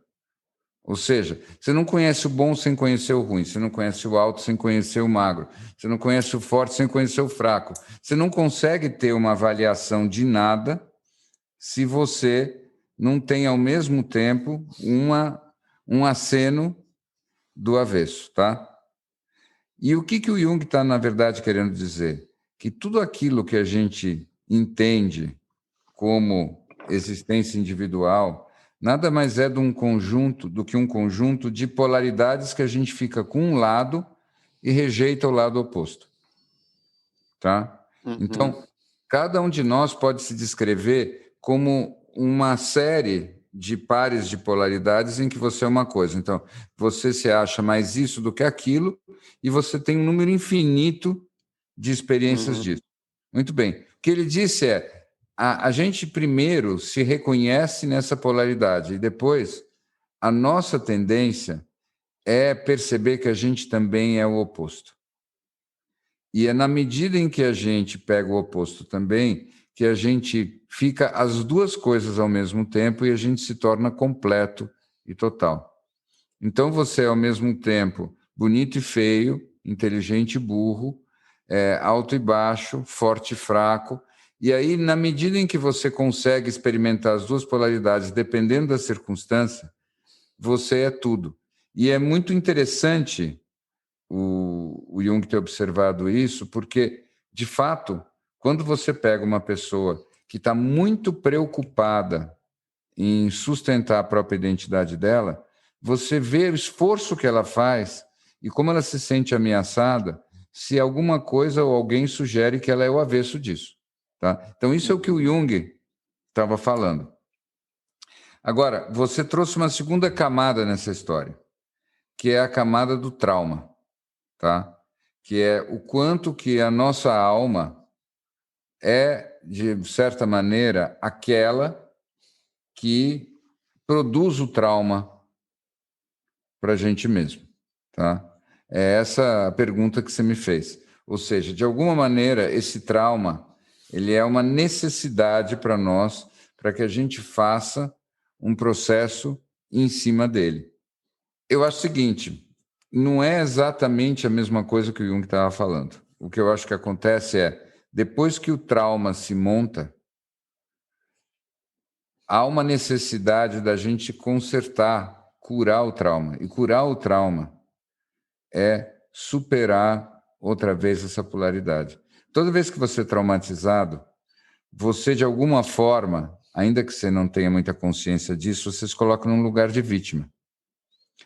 Ou seja, você não conhece o bom sem conhecer o ruim, você não conhece o alto sem conhecer o magro, você não conhece o forte sem conhecer o fraco. Você não consegue ter uma avaliação de nada se você não tem, ao mesmo tempo, um aceno do avesso, tá? E o que o Jung está, na verdade, querendo dizer? Que tudo aquilo que a gente entende como existência individual nada mais é do que um conjunto de polaridades que a gente fica com um lado e rejeita o lado oposto. Tá? Então, cada um de nós pode se descrever como uma série de pares de polaridades em que você é uma coisa. Então, você se acha mais isso do que aquilo e você tem um número infinito de experiências disso. Muito bem. O que ele disse é, a gente primeiro se reconhece nessa polaridade e depois a nossa tendência é perceber que a gente também é o oposto. E é na medida em que a gente pega o oposto também, que a gente fica as duas coisas ao mesmo tempo e a gente se torna completo e total. Então você é ao mesmo tempo bonito e feio, inteligente e burro, alto e baixo, forte e fraco. E aí, na medida em que você consegue experimentar as duas polaridades, dependendo da circunstância, você é tudo. E é muito interessante o Jung ter observado isso, porque, de fato, quando você pega uma pessoa que está muito preocupada em sustentar a própria identidade dela, você vê o esforço que ela faz e como ela se sente ameaçada se alguma coisa ou alguém sugere que ela é o avesso disso. Tá? Então, isso é o que o Jung estava falando. Agora, você trouxe uma segunda camada nessa história, que é a camada do trauma, tá? Que é o quanto que a nossa alma é, de certa maneira, aquela que produz o trauma para a gente mesmo, tá? É essa a pergunta que você me fez. Ou seja, de alguma maneira, esse trauma ele é uma necessidade para nós, para que a gente faça um processo em cima dele. Eu acho o seguinte, não é exatamente a mesma coisa que o Jung estava falando. O que eu acho que acontece é, depois que o trauma se monta, há uma necessidade da gente consertar, curar o trauma. E curar o trauma é superar outra vez essa polaridade. Toda vez que você é traumatizado, você, de alguma forma, ainda que você não tenha muita consciência disso, você se coloca num lugar de vítima.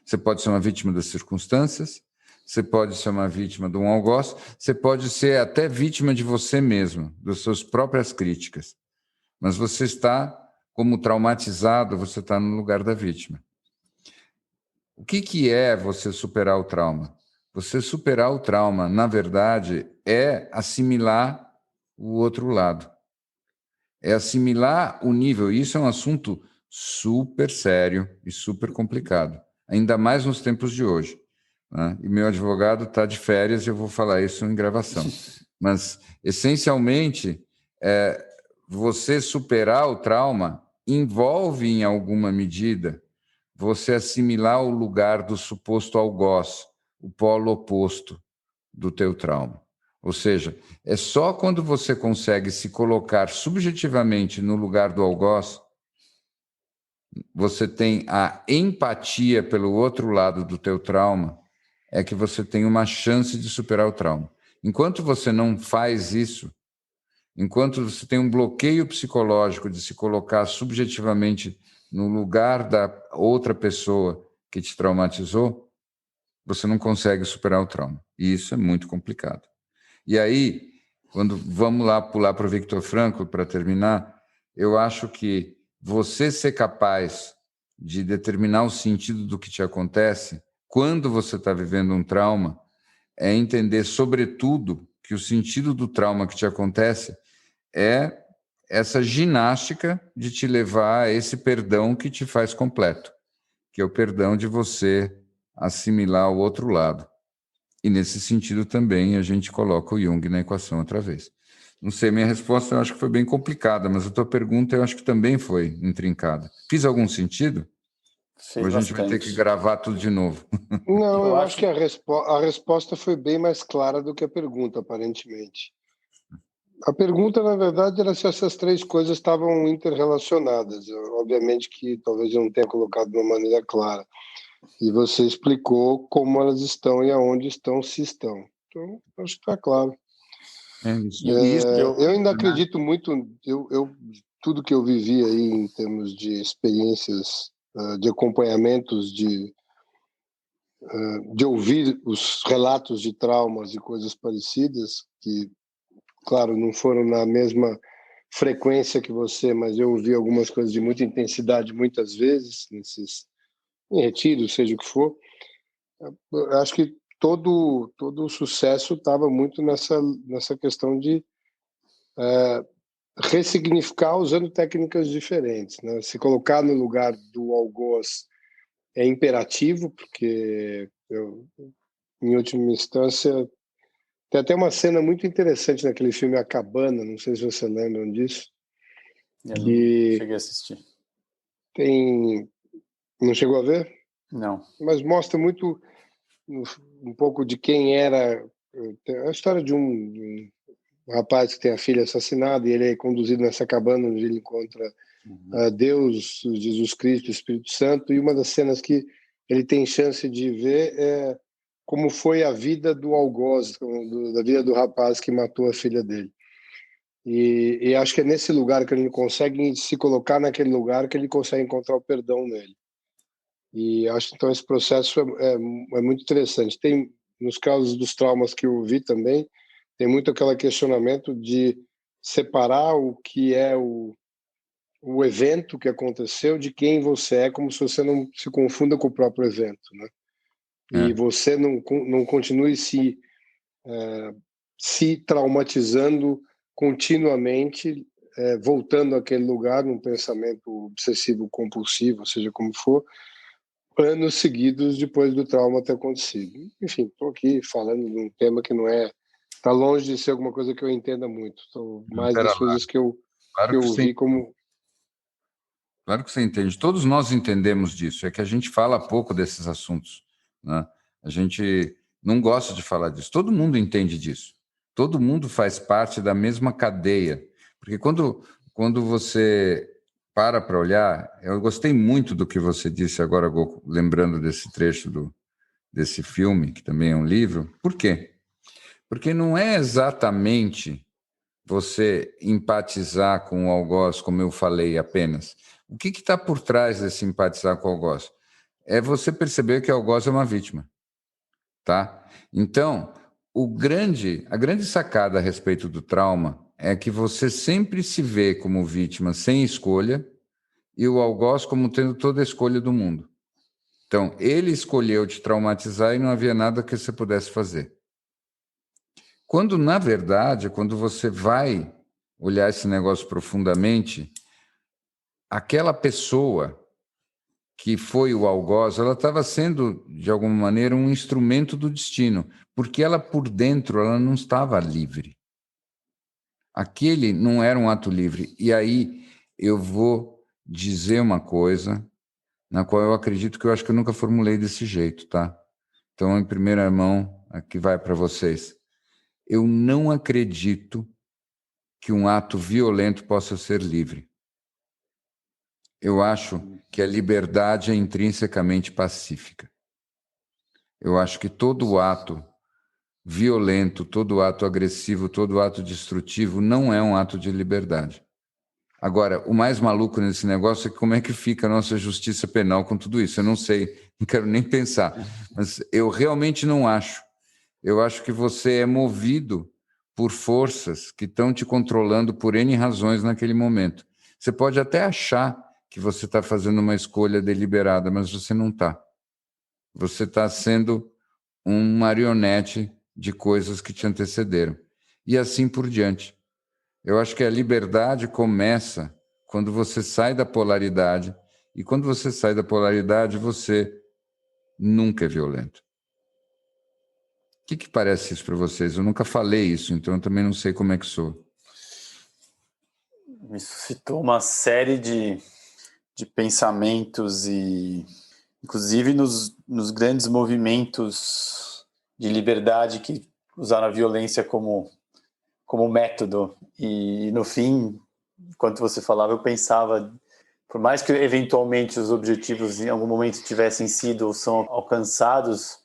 Você pode ser uma vítima das circunstâncias, você pode ser uma vítima de um algoz, você pode ser até vítima de você mesmo, das suas próprias críticas. Mas você está, como traumatizado, você está no lugar da vítima. O que é você superar o trauma? Você superar o trauma, na verdade, é assimilar o outro lado. É assimilar o nível. Isso é um assunto super sério e super complicado, ainda mais nos tempos de hoje, né? E meu advogado está de férias e eu vou falar isso em gravação. Mas, essencialmente, você superar o trauma envolve, em alguma medida, você assimilar o lugar do suposto algoz, o polo oposto do teu trauma. Ou seja, é só quando você consegue se colocar subjetivamente no lugar do algoz, você tem a empatia pelo outro lado do teu trauma, é que você tem uma chance de superar o trauma. Enquanto você não faz isso, enquanto você tem um bloqueio psicológico de se colocar subjetivamente no lugar da outra pessoa que te traumatizou, você não consegue superar o trauma. E isso é muito complicado. E aí, quando vamos lá pular para o Viktor Frankl para terminar, eu acho que você ser capaz de determinar o sentido do que te acontece quando você está vivendo um trauma é entender, sobretudo, que o sentido do trauma que te acontece é essa ginástica de te levar a esse perdão que te faz completo, que é o perdão de você assimilar o outro lado. E nesse sentido também a gente coloca o Jung na equação outra vez. Não sei, minha resposta eu acho que foi bem complicada, mas a tua pergunta eu acho que também foi intrincada. Fiz algum sentido? Ou a gente vai ter que gravar tudo de novo? Não, eu acho que a resposta foi bem mais clara do que a pergunta, aparentemente. A pergunta, na verdade, era se essas três coisas estavam interrelacionadas. Obviamente que talvez eu não tenha colocado de uma maneira clara. E você explicou como elas estão e aonde estão, se estão. Então, acho que está claro. Eu ainda acredito muito, tudo que eu vivi aí em termos de experiências, de acompanhamentos de de ouvir os relatos de traumas e coisas parecidas, que, claro, não foram na mesma frequência que você, mas eu ouvi algumas coisas de muita intensidade muitas vezes, em retiros, seja o que for. Eu acho que todo o sucesso estava muito nessa questão de ressignificar usando técnicas diferentes, né? Se colocar no lugar do algoz é imperativo, porque em última instância, tem até uma cena muito interessante naquele filme A Cabana, não sei se você lembram disso. Eu não cheguei a assistir. Não chegou a ver? Não. Mas mostra muito um pouco de quem era a história de um rapaz que tem a filha assassinada e ele é conduzido nessa cabana onde ele encontra Deus, Jesus Cristo, Espírito Santo, e uma das cenas que ele tem chance de ver é como foi a vida do algoz, da vida do rapaz que matou a filha dele. E acho que é nesse lugar que ele consegue se colocar naquele lugar que ele consegue encontrar o perdão nele. E acho que então esse processo é muito interessante. Tem, nos casos dos traumas que eu vi também, tem muito aquele questionamento de separar o que é o evento que aconteceu de quem você é, como se você não se confunda com o próprio evento, né? E você não continue se traumatizando continuamente, voltando àquele lugar num pensamento obsessivo compulsivo, seja como for, anos seguidos depois do trauma ter acontecido. Enfim, estou aqui falando de um tema que não está longe de ser alguma coisa que eu entenda muito. São mais das coisas que eu vi como... Claro que você entende. Todos nós entendemos disso. É que a gente fala pouco desses assuntos, né? A gente não gosta de falar disso. Todo mundo entende disso. Todo mundo faz parte da mesma cadeia. Porque quando você para olhar, eu gostei muito do que você disse agora, Goku, lembrando desse trecho desse filme, que também é um livro. Por quê? Porque não é exatamente você empatizar com o algoz, como eu falei apenas. O que está por trás desse empatizar com o algoz? É você perceber que o algoz é uma vítima, tá? Então, a grande sacada a respeito do trauma é que você sempre se vê como vítima sem escolha e o algoz como tendo toda a escolha do mundo. Então, ele escolheu te traumatizar e não havia nada que você pudesse fazer. Quando, na verdade, quando você vai olhar esse negócio profundamente, aquela pessoa que foi o algoz, ela estava sendo, de alguma maneira, um instrumento do destino, porque ela, por dentro, ela não estava livre. Aquele não era um ato livre. E aí eu vou dizer uma coisa na qual eu acredito que eu acho que eu nunca formulei desse jeito, tá? Então, em primeira mão, aqui vai para vocês. Eu não acredito que um ato violento possa ser livre. Eu acho que a liberdade é intrinsecamente pacífica. Eu acho que todo ato violento, todo ato agressivo, todo ato destrutivo não é um ato de liberdade. Agora, o mais maluco nesse negócio é como é que fica a nossa justiça penal com tudo isso. Eu não sei, não quero nem pensar, mas eu realmente não acho. Eu acho que você é movido por forças que estão te controlando por N razões naquele momento. Você pode até achar que você está fazendo uma escolha deliberada, mas você não está. Você está sendo um marionete de coisas que te antecederam. E assim por diante. Eu acho que a liberdade começa quando você sai da polaridade, e quando você sai da polaridade, você nunca é violento. O que parece isso para vocês? Eu nunca falei isso, então eu também não sei como é que sou. Me suscitou uma série de pensamentos e, inclusive, nos grandes movimentos de liberdade que usaram a violência como método. E, no fim, enquanto você falava, eu pensava, por mais que eventualmente os objetivos em algum momento tivessem sido ou são alcançados,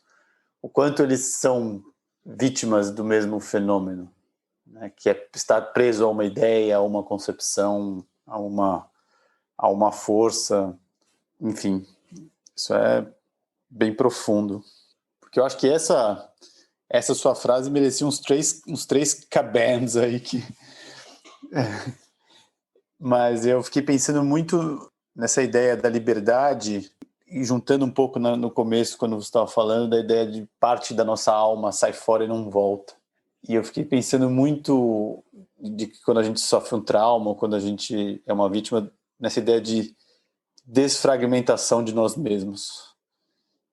o quanto eles são vítimas do mesmo fenômeno, né? Que é estar preso a uma ideia, a uma concepção, a uma força. Enfim, isso é bem profundo. Porque eu acho que essa sua frase merecia uns três cabands aí que... Mas eu fiquei pensando muito nessa ideia da liberdade e juntando um pouco no começo, quando você estava falando, da ideia de parte da nossa alma sai fora e não volta. E eu fiquei pensando muito de que quando a gente sofre um trauma, ou quando a gente é uma vítima, nessa ideia de desfragmentação de nós mesmos.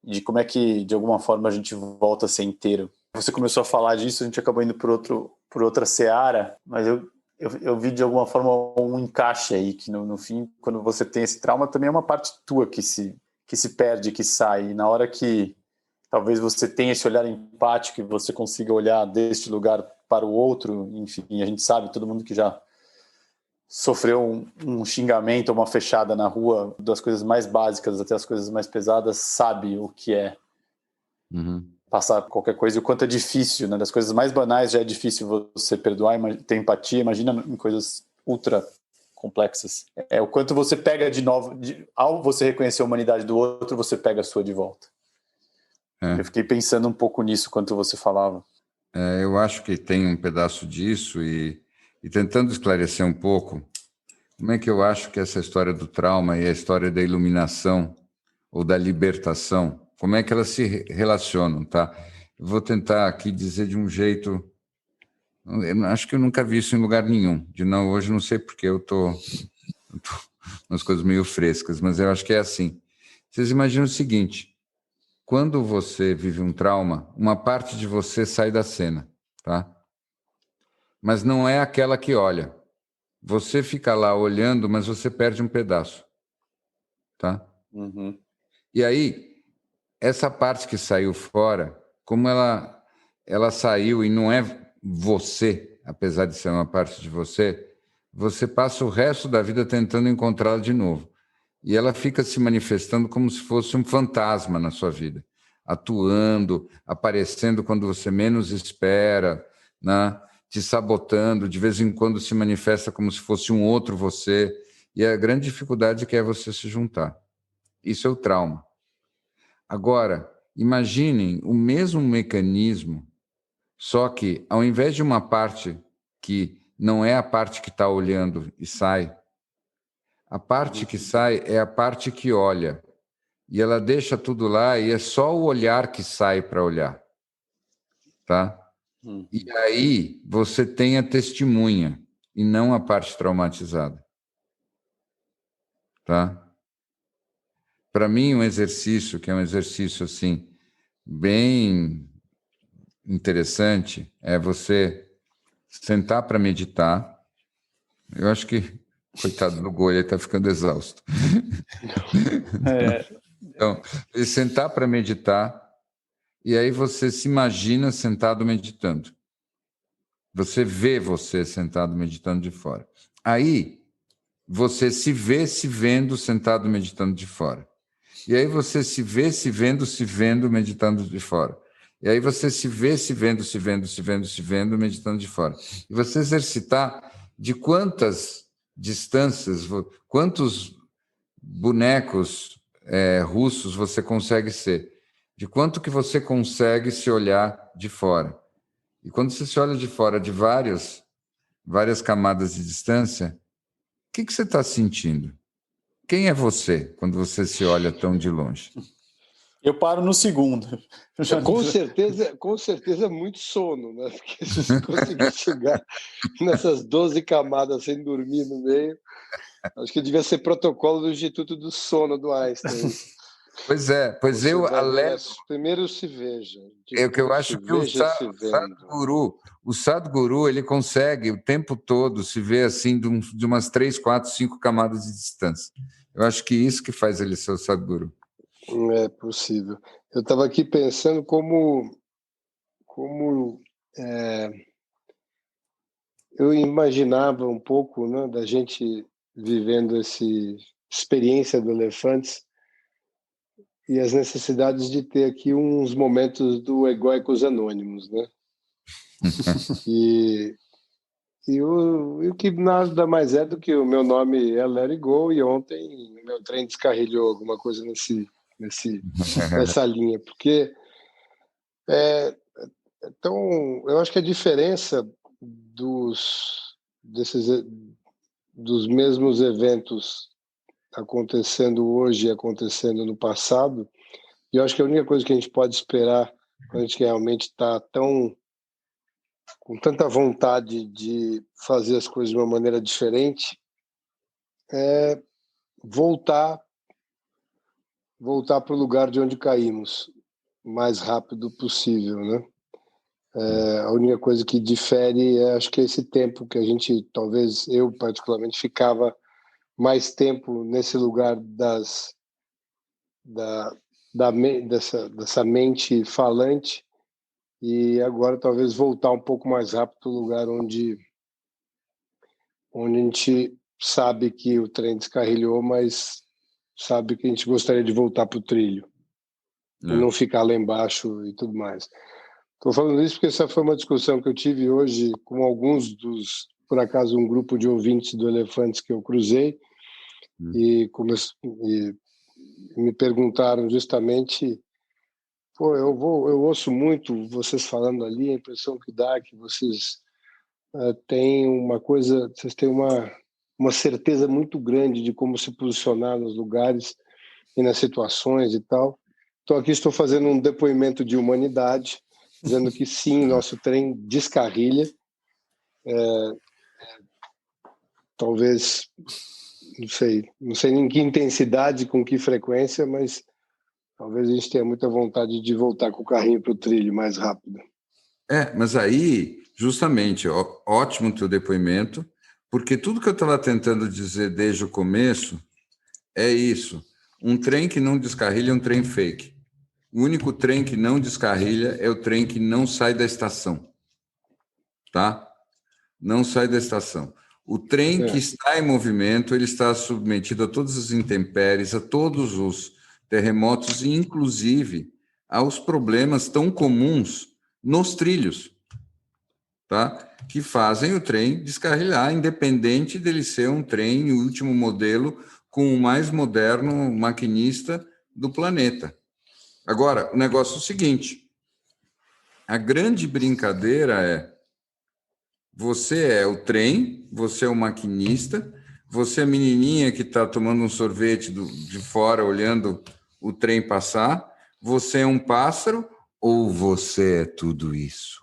De como é que, de alguma forma, a gente volta a ser inteiro. Você começou a falar disso, a gente acabou indo por outra seara, mas eu vi de alguma forma um encaixe aí, que no fim, quando você tem esse trauma, também é uma parte tua que se perde, que sai. E na hora que talvez você tenha esse olhar empático e você consiga olhar deste lugar para o outro, enfim, a gente sabe, todo mundo que já sofreu um xingamento ou uma fechada na rua, das coisas mais básicas até as coisas mais pesadas, sabe o que é passar qualquer coisa e o quanto é difícil, né? Das coisas mais banais já é difícil você perdoar, ter empatia, imagina em coisas ultra complexas. O quanto você pega de novo, ao você reconhecer a humanidade do outro, você pega a sua de volta. Eu fiquei pensando um pouco nisso enquanto você falava. Eu acho que tem um pedaço disso e tentando esclarecer um pouco como é que eu acho que essa história do trauma e a história da iluminação ou da libertação, como é que elas se relacionam, tá? Eu vou tentar aqui dizer de um jeito... Eu acho que eu nunca vi isso em lugar nenhum. Hoje não sei porque eu tô umas coisas meio frescas, mas eu acho que é assim. Vocês imaginam o seguinte, quando você vive um trauma, uma parte de você sai da cena, tá? Mas não é aquela que olha. Você fica lá olhando, mas você perde um pedaço, tá? Uhum. E aí, essa parte que saiu fora, como ela saiu e não é você, apesar de ser uma parte de você, você passa o resto da vida tentando encontrá-la de novo. E ela fica se manifestando como se fosse um fantasma na sua vida, atuando, aparecendo quando você menos espera, né? Te sabotando, de vez em quando se manifesta como se fosse um outro você. E a grande dificuldade que é você se juntar. Isso é o trauma. Agora, imaginem o mesmo mecanismo, só que ao invés de uma parte que não é a parte que está olhando e sai, a parte que sai é a parte que olha. E ela deixa tudo lá e é só o olhar que sai para olhar. Tá? E aí você tem a testemunha e não a parte traumatizada. Tá? Para mim, um exercício, que é um exercício assim, bem interessante, é você sentar para meditar. Eu acho que, coitado do Goi, ele está ficando exausto. Então, sentar para meditar, e aí você se imagina sentado meditando. Você vê você sentado meditando de fora. Aí, você se vê se vendo sentado meditando de fora. E aí você se vê se vendo meditando de fora. E aí você se vê se vendo meditando de fora. E você exercitar de quantas distâncias, quantos bonecos russos você consegue ser. De quanto que você consegue se olhar de fora. E quando você se olha de fora de várias camadas de distância, o que você está sentindo? Quem é você quando você se olha tão de longe? Eu paro no segundo. Com certeza muito sono, né? Porque se você conseguir chegar nessas 12 camadas sem dormir no meio, acho que devia ser protocolo do Instituto do Sono do Einstein. Pois eu alego... Primeiro se veja. É o que eu acho que o Sadhguru, ele consegue o tempo todo se ver assim de umas 3, 4, 5 camadas de distância. Eu acho que isso que faz ele ser o Sadhguru. É possível. Eu estava aqui pensando como eu imaginava um pouco, né, da gente vivendo essa experiência do Elefantes e as necessidades de ter aqui uns momentos do Egóicos Anônimos, né? e o que nada mais é do que o meu nome é Let It Go e ontem o meu trem descarrilhou, alguma coisa nessa linha, porque Então, eu acho que a diferença dos mesmos eventos acontecendo hoje e acontecendo no passado, e eu acho que a única coisa que a gente pode esperar quando a gente realmente está com tanta vontade de fazer as coisas de uma maneira diferente, é voltar para o lugar de onde caímos o mais rápido possível, né? A única coisa que difere acho que é esse tempo que a gente, talvez eu particularmente, ficava mais tempo nesse lugar dessa mente falante, e agora talvez voltar um pouco mais rápido para o lugar onde a gente sabe que o trem descarrilhou, mas sabe que a gente gostaria de voltar para o trilho e não ficar lá embaixo e tudo mais. Estou falando isso porque essa foi uma discussão que eu tive hoje com alguns por acaso, um grupo de ouvintes do Elefantes que eu cruzei, e me perguntaram justamente, eu ouço muito vocês falando ali, a impressão que dá é que vocês têm vocês têm uma certeza muito grande de como se posicionar nos lugares e nas situações e tal. Então aqui estou fazendo um depoimento de humanidade, dizendo que sim, nosso trem descarrilha, talvez, não sei em que intensidade, com que frequência, mas talvez a gente tenha muita vontade de voltar com o carrinho para o trilho mais rápido. Mas aí, justamente, ótimo o teu depoimento, porque tudo que eu estava tentando dizer desde o começo é isso. Um trem que não descarrilha é um trem fake. O único trem que não descarrilha é o trem que não sai da estação. Tá? Não sai da estação. O trem que está em movimento, ele está submetido a todas as intempéries, a todos os terremotos e, inclusive, aos problemas tão comuns nos trilhos, tá? Que fazem o trem descarrilhar, independente dele ser um trem, o último modelo, com o mais moderno maquinista do planeta. Agora, o negócio é o seguinte, a grande brincadeira é: você é o trem, você é o maquinista, você é a menininha que está tomando um sorvete de fora, olhando o trem passar, você é um pássaro ou você é tudo isso?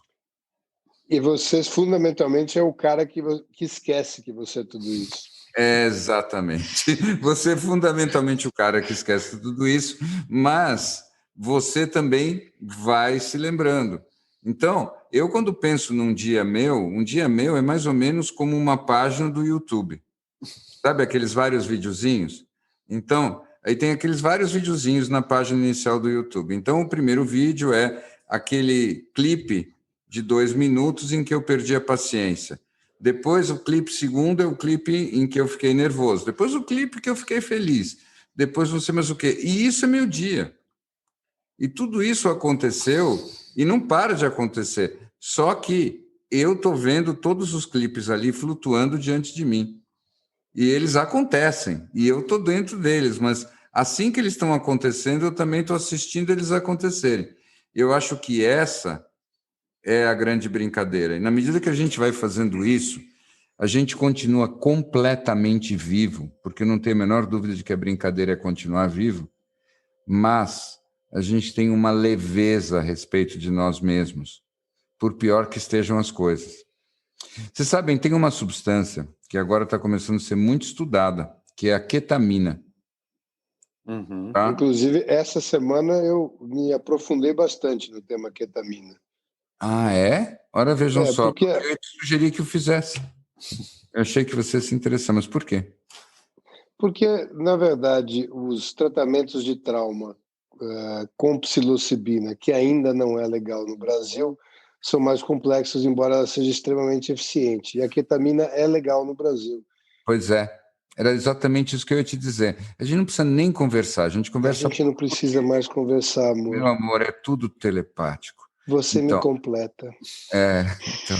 E você, fundamentalmente, é o cara que esquece que você é tudo isso. Exatamente. Você é fundamentalmente o cara que esquece tudo isso, mas você também vai se lembrando. Então, eu quando penso num dia meu, um dia meu é mais ou menos como uma página do YouTube. Sabe aqueles vários videozinhos? Então, aí tem aqueles vários videozinhos na página inicial do YouTube. Então, o primeiro vídeo é aquele clipe de 2 minutos em que eu perdi a paciência. Depois, o clipe segundo é o clipe em que eu fiquei nervoso. Depois, o clipe que eu fiquei feliz. Depois, não sei mais o quê. E isso é meu dia. E tudo isso aconteceu e não para de acontecer. Só que eu estou vendo todos os clipes ali flutuando diante de mim. E eles acontecem. E eu estou dentro deles. Mas assim que eles estão acontecendo, eu também estou assistindo eles acontecerem. Eu acho que essa é a grande brincadeira. E na medida que a gente vai fazendo isso, a gente continua completamente vivo, porque não tem a menor dúvida de que a brincadeira é continuar vivo, mas a gente tem uma leveza a respeito de nós mesmos, por pior que estejam as coisas. Vocês sabem, tem uma substância que agora está começando a ser muito estudada, que é a ketamina. Uhum. Tá? Inclusive, essa semana eu me aprofundei bastante no tema ketamina. Ah, é? Ora, vejam só, porque eu te sugeri que o fizesse. Eu achei que você se interessava, mas por quê? Porque, na verdade, os tratamentos de trauma com psilocibina, que ainda não é legal no Brasil, são mais complexos, embora ela seja extremamente eficiente. E a ketamina é legal no Brasil. Pois é. Era exatamente isso que eu ia te dizer. A gente não precisa nem conversar, a gente conversa... A gente não precisa mais conversar, amor. Meu amor, é tudo telepático. Você me completa. Então...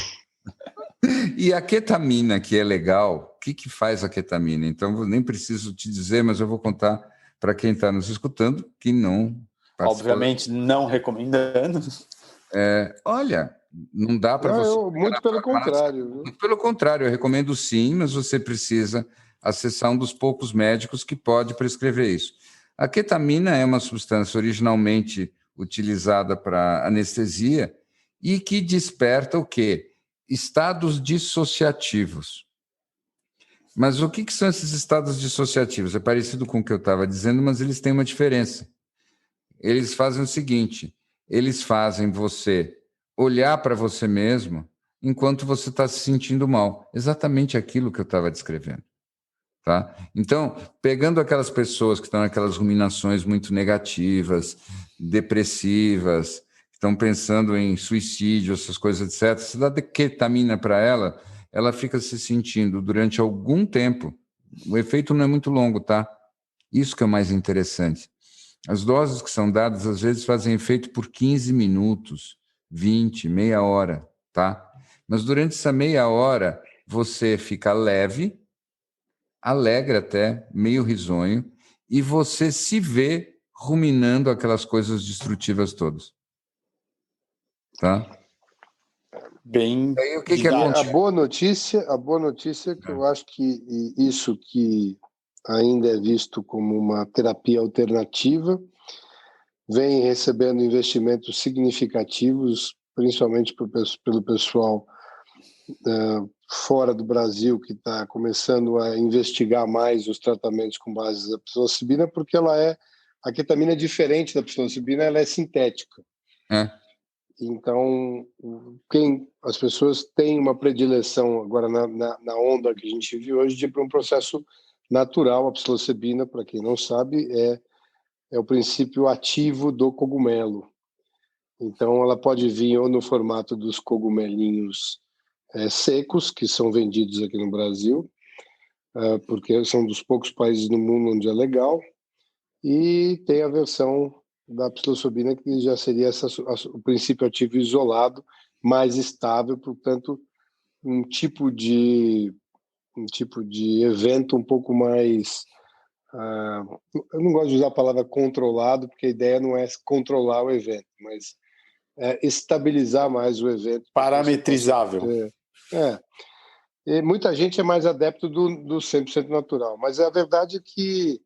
E a ketamina, que é legal, o que faz a ketamina? Então, eu nem preciso te dizer, mas eu vou contar para quem está nos escutando, que não... Obviamente, não recomendando. Olha, não dá para você... Muito pelo contrário. Muito pelo contrário, eu recomendo sim, mas você precisa acessar um dos poucos médicos que pode prescrever isso. A ketamina é uma substância originalmente utilizada para anestesia e que desperta o quê? Estados dissociativos. Mas o que são esses estados dissociativos? É parecido com o que eu estava dizendo, mas eles têm uma diferença. Eles fazem o seguinte: eles fazem você olhar para você mesmo enquanto você está se sentindo mal. Exatamente aquilo que eu estava descrevendo. Tá? Então, pegando aquelas pessoas que estão naquelas ruminações muito negativas, depressivas, que estão pensando em suicídio, essas coisas, etc., se dá ketamina para ela, ela fica se sentindo durante algum tempo. O efeito não é muito longo, tá? Isso que é o mais interessante. As doses que são dadas, às vezes, fazem efeito por 15 minutos, 20, meia hora, tá? Mas durante essa meia hora, você fica leve, alegre até, meio risonho, e você se vê ruminando aquelas coisas destrutivas todas. Tá? Bem, aí, o que acontece? A boa notícia é que eu acho que isso que ainda é visto como uma terapia alternativa vem recebendo investimentos significativos, principalmente pelo pessoal fora do Brasil, que está começando a investigar mais os tratamentos com base na psilocibina, porque a ketamina é diferente da psilocibina, ela é sintética. Então, as pessoas têm uma predileção agora na onda que a gente vive hoje de ir para um processo natural. A psilocibina, para quem não sabe, é o princípio ativo do cogumelo. Então, ela pode vir ou no formato dos cogumelinhos secos, que são vendidos aqui no Brasil, porque são dos poucos países no mundo onde é legal, e tem a versão da psilocibina, que já seria o princípio ativo isolado, mais estável, portanto, um tipo de evento um pouco mais... eu não gosto de usar a palavra controlado, porque a ideia não é controlar o evento, mas estabilizar mais o evento. Parametrizável. E muita gente é mais adepto do 100% natural, mas a verdade é que,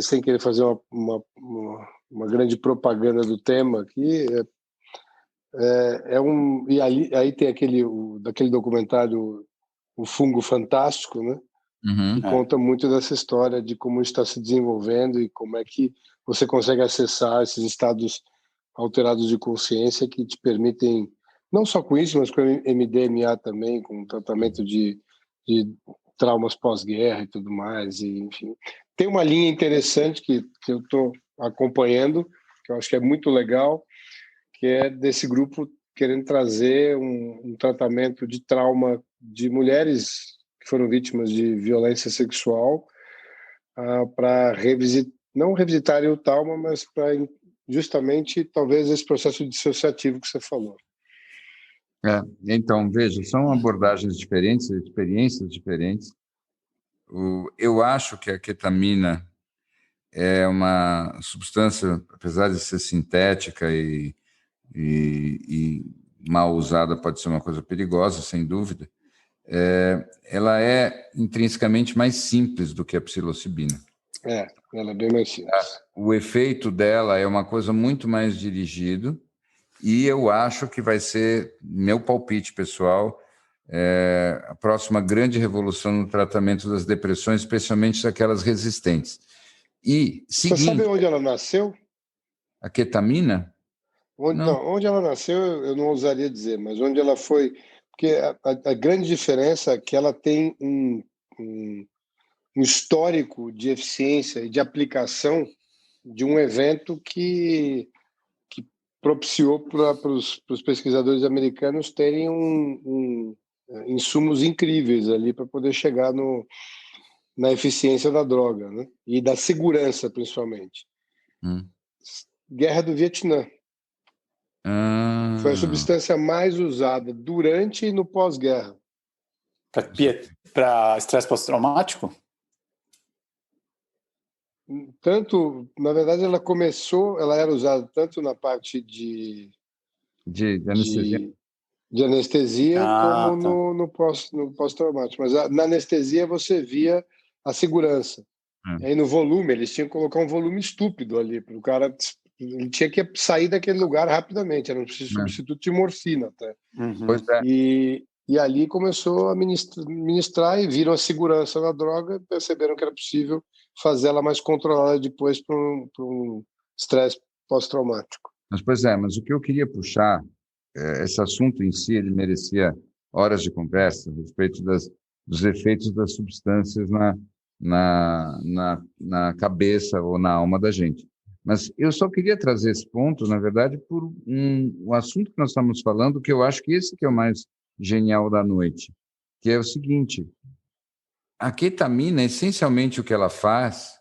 sem querer fazer uma grande propaganda do tema aqui, e aí tem daquele documentário O Fungo Fantástico, né? Que conta muito dessa história de como está se desenvolvendo e como é que você consegue acessar esses estados alterados de consciência que te permitem, não só com isso, mas com MDMA também, com tratamento de traumas pós-guerra e tudo mais, e, enfim. Tem uma linha interessante que eu estou acompanhando, que eu acho que é muito legal, que é desse grupo querendo trazer um tratamento de trauma de mulheres que foram vítimas de violência sexual, para não revisitarem o trauma, mas para justamente talvez esse processo dissociativo que você falou. Então, veja, são abordagens diferentes, experiências diferentes. Eu acho que a ketamina é uma substância, apesar de ser sintética e mal usada, pode ser uma coisa perigosa, sem dúvida. Ela é intrinsecamente mais simples do que a psilocibina. Ela é bem mais simples. O efeito dela é uma coisa muito mais dirigido, e eu acho que vai ser, meu palpite pessoal, a próxima grande revolução no tratamento das depressões, especialmente daquelas resistentes. E, seguinte, você sabe onde ela nasceu? A ketamina? Onde ela nasceu, eu não ousaria dizer, mas onde ela foi... Porque a grande diferença é que ela tem um histórico de eficiência e de aplicação de um evento que propiciou para os pesquisadores americanos terem insumos incríveis ali para poder chegar na eficiência da droga, né? E da segurança, principalmente. Guerra do Vietnã. Foi a substância mais usada durante e no pós-guerra. Para estresse pós-traumático? Na verdade, ela era usada tanto na parte de De anestesia? De anestesia, como no pós-traumático. Mas na anestesia você via a segurança. E aí no volume, eles tinham que colocar um volume estúpido ali, para o cara... Ele tinha que sair daquele lugar rapidamente, era um substituto de morfina até. Pois é. E ali começou a ministrar e viram a segurança na droga, perceberam que era possível fazer ela mais controlada depois para um estresse pós-traumático. Mas o que eu queria puxar, esse assunto em si, ele merecia horas de conversa a respeito dos efeitos das substâncias na cabeça ou na alma da gente. Mas eu só queria trazer esse ponto, na verdade, por um assunto que nós estamos falando, que eu acho que esse que é o mais genial da noite, que é o seguinte: a ketamina, essencialmente o que ela faz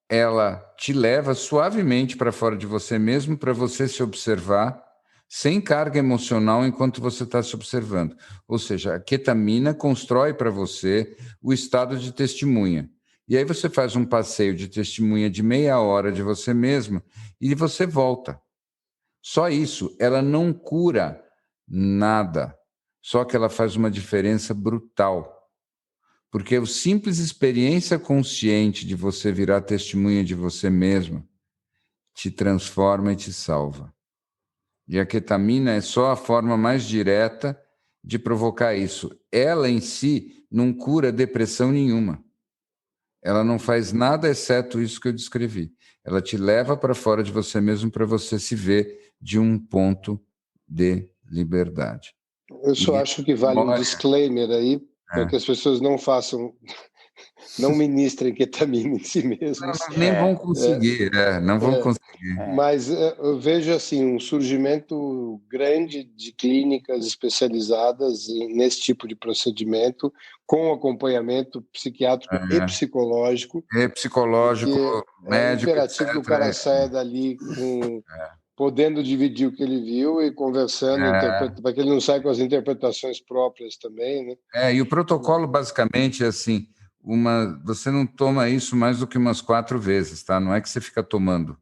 ela te leva suavemente para fora de você mesmo, para você se observar, sem carga emocional enquanto você está se observando. Ou seja, a ketamina constrói para você o estado de testemunha. E aí você faz um passeio de testemunha de meia hora de você mesmo e você volta. Só isso, ela não cura nada, só que ela faz uma diferença brutal. Porque a simples experiência consciente de você virar testemunha de você mesmo te transforma e te salva. E a ketamina é só a forma mais direta de provocar isso. Ela em si não cura depressão nenhuma. Ela não faz nada exceto isso que eu descrevi. Ela te leva para fora de você mesmo para você se ver de um ponto de liberdade. Eu só acho que vale um disclaimer aí, para que as pessoas não ministrem ketamina em si mesmas. Nem vão conseguir, não vão conseguir. Mas eu vejo assim um surgimento grande de clínicas especializadas nesse tipo de procedimento, com acompanhamento psiquiátrico e psicológico. Médico, imperativo etc. que o cara saia dali podendo dividir o que ele viu e conversando, para que ele não saia com as interpretações próprias também, né? E o protocolo basicamente é assim: você não toma isso mais do que umas 4 vezes, tá? Não é que você fica tomando.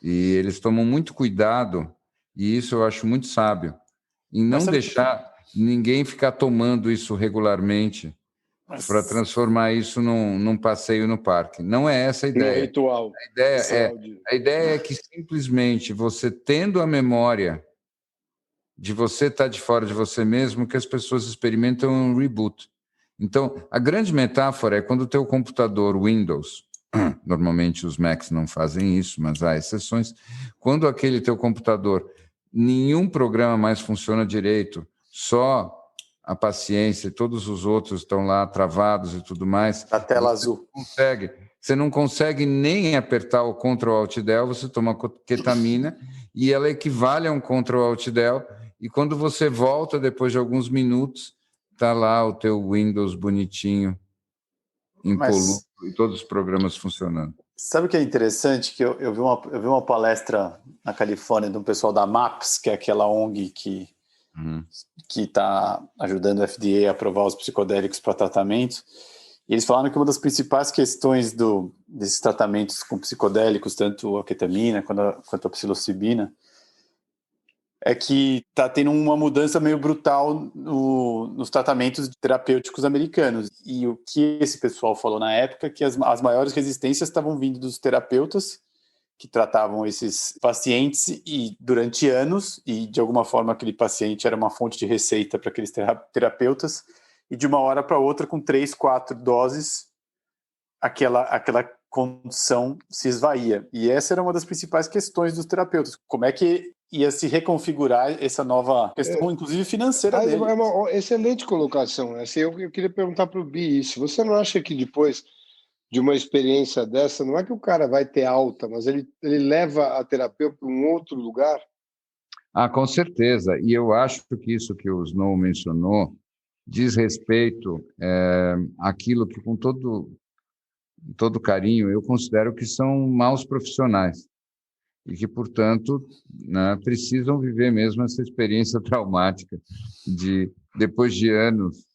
E eles tomam muito cuidado, e isso eu acho muito sábio, em não deixar ninguém ficar tomando isso regularmente para transformar isso num passeio no parque. Não é essa a ideia. No ritual. A ideia é que simplesmente você tendo a memória de você estar de fora de você mesmo, que as pessoas experimentam um reboot. Então, a grande metáfora é quando o teu computador Windows, normalmente os Macs não fazem isso, mas há exceções, quando aquele teu computador, nenhum programa mais funciona direito, só a paciência e todos os outros estão lá travados e tudo mais. A tela azul. Você não consegue nem apertar o Ctrl Alt Del, você toma ketamina e ela equivale a um Ctrl Alt Del, e quando você volta depois de alguns minutos, está lá o teu Windows bonitinho, impoluto, e todos os programas funcionando. Sabe o que é interessante? Que eu vi uma palestra na Califórnia de um pessoal da MAPS, que é aquela ONG que está ajudando o FDA a aprovar os psicodélicos para tratamento. E eles falaram que uma das principais questões desses tratamentos com psicodélicos, tanto a ketamina quanto a psilocibina, é que está tendo uma mudança meio brutal nos tratamentos terapêuticos americanos. E o que esse pessoal falou na época é que as maiores resistências estavam vindo dos terapeutas que tratavam esses pacientes e durante anos, e de alguma forma aquele paciente era uma fonte de receita para aqueles terapeutas, e de uma hora para outra, com 3, 4 doses, aquela condição se esvaía. E essa era uma das principais questões dos terapeutas. Como é que ia se reconfigurar essa nova questão, inclusive financeira dele? É uma excelente colocação. Assim, eu queria perguntar para o Bi isso. Você não acha que depois de uma experiência dessa, não é que o cara vai ter alta, mas ele leva a terapia para um outro lugar? Com certeza. E eu acho que isso que o Snow mencionou diz respeito àquilo que, com todo carinho, eu considero que são maus profissionais e que, portanto, precisam viver mesmo essa experiência traumática de, depois de anos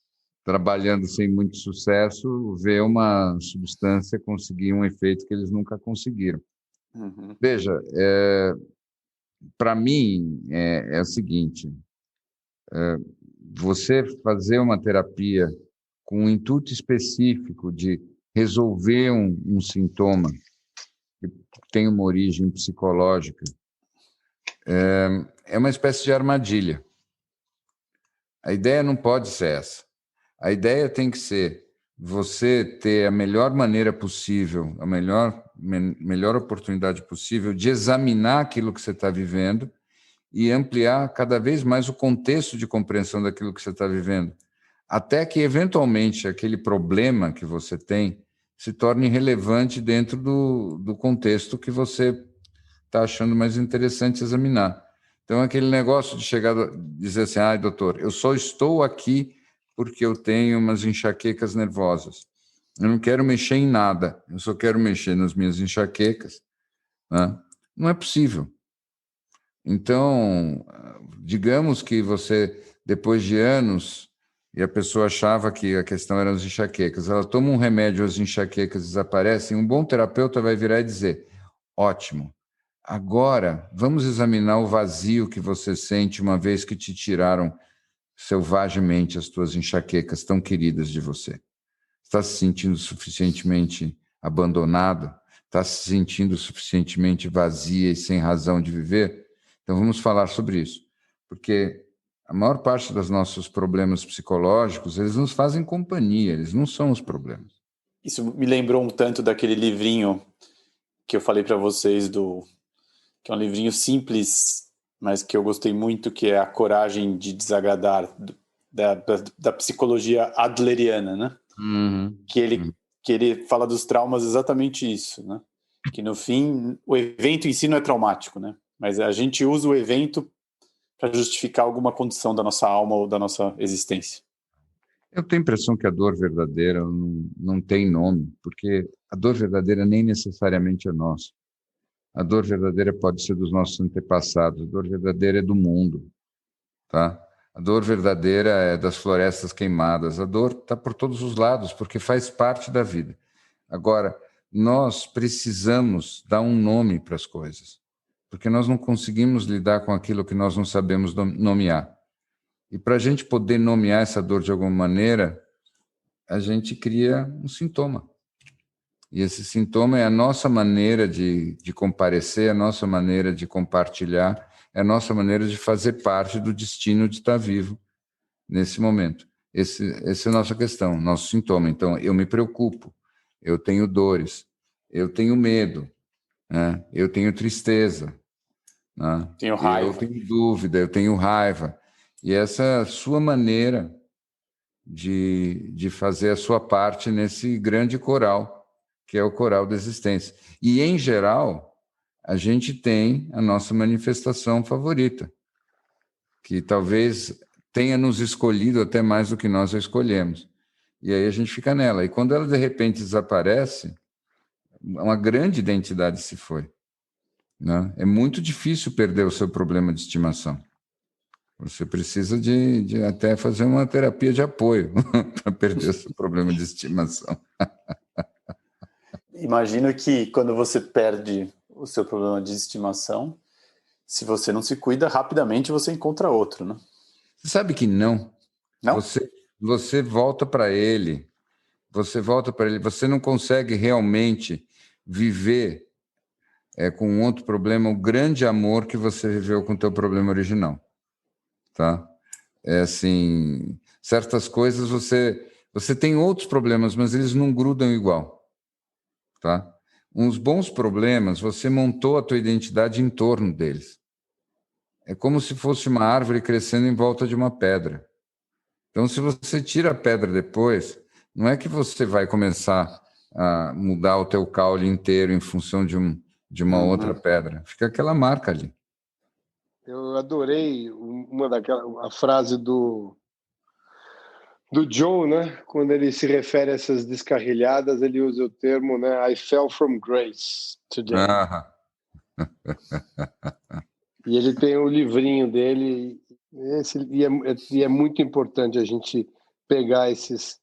trabalhando sem muito sucesso, ver uma substância conseguir um efeito que eles nunca conseguiram. Veja, para mim, é o seguinte, você fazer uma terapia com um intuito específico de resolver um sintoma que tem uma origem psicológica, é uma espécie de armadilha. A ideia não pode ser essa. A ideia tem que ser você ter a melhor maneira possível, a melhor oportunidade possível de examinar aquilo que você está vivendo e ampliar cada vez mais o contexto de compreensão daquilo que você está vivendo, até que, eventualmente, aquele problema que você tem se torne relevante dentro do contexto que você está achando mais interessante examinar. Então, aquele negócio de chegar a dizer assim, doutor, eu só estou aqui porque eu tenho umas enxaquecas nervosas. Eu não quero mexer em nada, eu só quero mexer nas minhas enxaquecas. Né? Não é possível. Então, digamos que você, depois de anos, e a pessoa achava que a questão eram as enxaquecas, ela toma um remédio, as enxaquecas desaparecem, um bom terapeuta vai virar e dizer, ótimo, agora vamos examinar o vazio que você sente uma vez que te tiraram selvagemente as tuas enxaquecas tão queridas de você. Está se sentindo suficientemente abandonado? Está se sentindo suficientemente vazia e sem razão de viver? Então vamos falar sobre isso, porque a maior parte dos nossos problemas psicológicos, eles nos fazem companhia, eles não são os problemas. Isso me lembrou um tanto daquele livrinho que eu falei para vocês, que é um livrinho simples, mas que eu gostei muito, que é A Coragem de Desagradar, da psicologia adleriana, né? Uhum. Que ele fala dos traumas exatamente isso, né? Que no fim, o evento em si não é traumático, né? Mas a gente usa o evento para justificar alguma condição da nossa alma ou da nossa existência. Eu tenho a impressão que a dor verdadeira não tem nome, porque a dor verdadeira nem necessariamente é nossa. A dor verdadeira pode ser dos nossos antepassados, a dor verdadeira é do mundo, tá? A dor verdadeira é das florestas queimadas, a dor está por todos os lados, porque faz parte da vida. Agora, nós precisamos dar um nome para as coisas, porque nós não conseguimos lidar com aquilo que nós não sabemos nomear. E para a gente poder nomear essa dor de alguma maneira, a gente cria um sintoma. E esse sintoma é a nossa maneira de comparecer, a nossa maneira de compartilhar, é a nossa maneira de fazer parte do destino de estar vivo nesse momento. Essa é a nossa questão, nosso sintoma. Então, eu me preocupo, eu tenho dores, eu tenho medo, né? Eu tenho tristeza, né? Tenho raiva. Eu tenho dúvida, eu tenho raiva. E essa é a sua maneira de fazer a sua parte nesse grande coral, que é o coral da existência. E, em geral, a gente tem a nossa manifestação favorita, que talvez tenha nos escolhido até mais do que nós a escolhemos. E aí a gente fica nela. E quando ela, de repente, desaparece, uma grande identidade se foi. Né? É muito difícil perder o seu problema de estimação. Você precisa de até fazer uma terapia de apoio para perder o seu problema de estimação. Imagino que quando você perde o seu problema de estimação, se você não se cuida, rapidamente você encontra outro, né? Você sabe que não. Não? Você volta para ele. Você não consegue realmente viver com um outro problema o grande amor que você viveu com o teu problema original. Tá? É assim, certas coisas você tem outros problemas, mas eles não grudam igual, tá? Uns bons problemas, você montou a tua identidade em torno deles. É como se fosse uma árvore crescendo em volta de uma pedra. Então, se você tira a pedra depois, não é que você vai começar a mudar o teu caule inteiro em função de uma outra pedra. Fica aquela marca ali. Eu adorei a frase do Joe, né? Quando ele se refere a essas descarrilhadas, ele usa o termo, né? I fell from grace today. E ele tem o livrinho dele, e é muito importante a gente pegar essas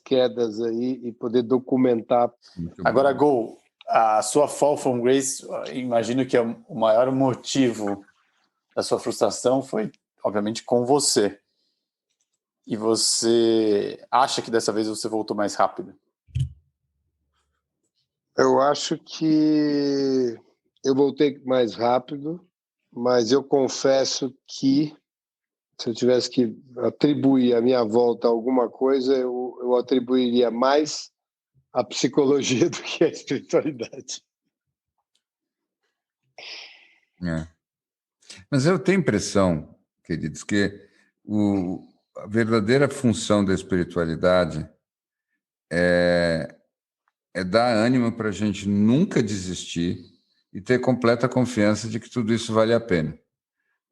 quedas aí e poder documentar. Agora, Gol, a sua fall from grace, imagino que o maior motivo da sua frustração foi, obviamente, com você. E você acha que dessa vez você voltou mais rápido? Eu acho que eu voltei mais rápido, mas eu confesso que se eu tivesse que atribuir a minha volta a alguma coisa, eu atribuiria mais a psicologia do que a espiritualidade. Mas eu tenho impressão, queridos, que a verdadeira função da espiritualidade é dar ânimo para a gente nunca desistir e ter completa confiança de que tudo isso vale a pena,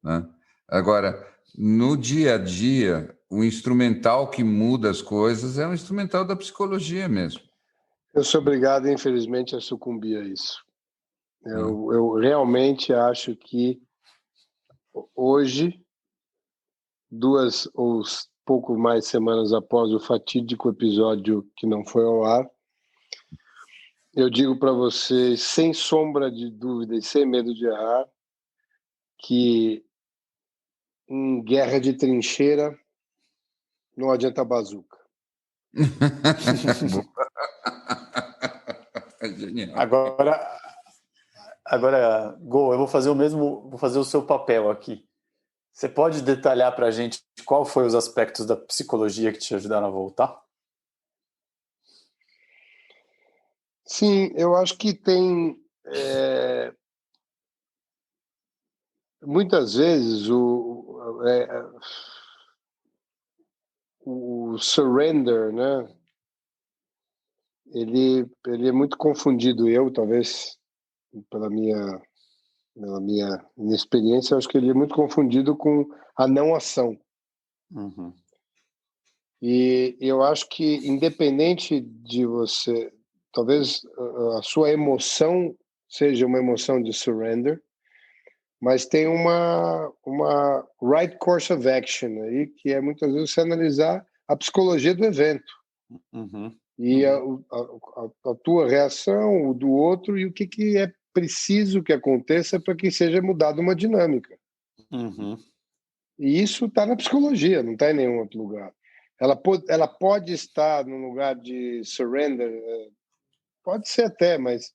né? Agora, no dia a dia, o instrumental que muda as coisas é o instrumental da psicologia mesmo. Eu sou obrigado, infelizmente, a sucumbir a isso. Eu realmente acho que hoje, 2 ou pouco mais semanas após o fatídico episódio que não foi ao ar, eu digo para vocês, sem sombra de dúvida e sem medo de errar, que em guerra de trincheira não adianta bazuca. Genial. Agora, Go, eu vou fazer vou fazer o seu papel aqui. Você pode detalhar para a gente qual foi os aspectos da psicologia que te ajudaram a voltar? Sim, eu acho que tem... muitas vezes o surrender, né? Ele é muito confundido. Eu, talvez, pela minha inexperiência, acho que ele é muito confundido com a não ação. Uhum. E eu acho que, independente de você, talvez a sua emoção seja uma emoção de surrender, mas tem uma right course of action aí, que é muitas vezes você analisar a psicologia do evento. Uhum. E a tua reação, o do outro, e o que é preciso que aconteça para que seja mudada uma dinâmica. Uhum. E isso está na psicologia, não está em nenhum outro lugar. Ela pode estar no lugar de surrender, pode ser até, mas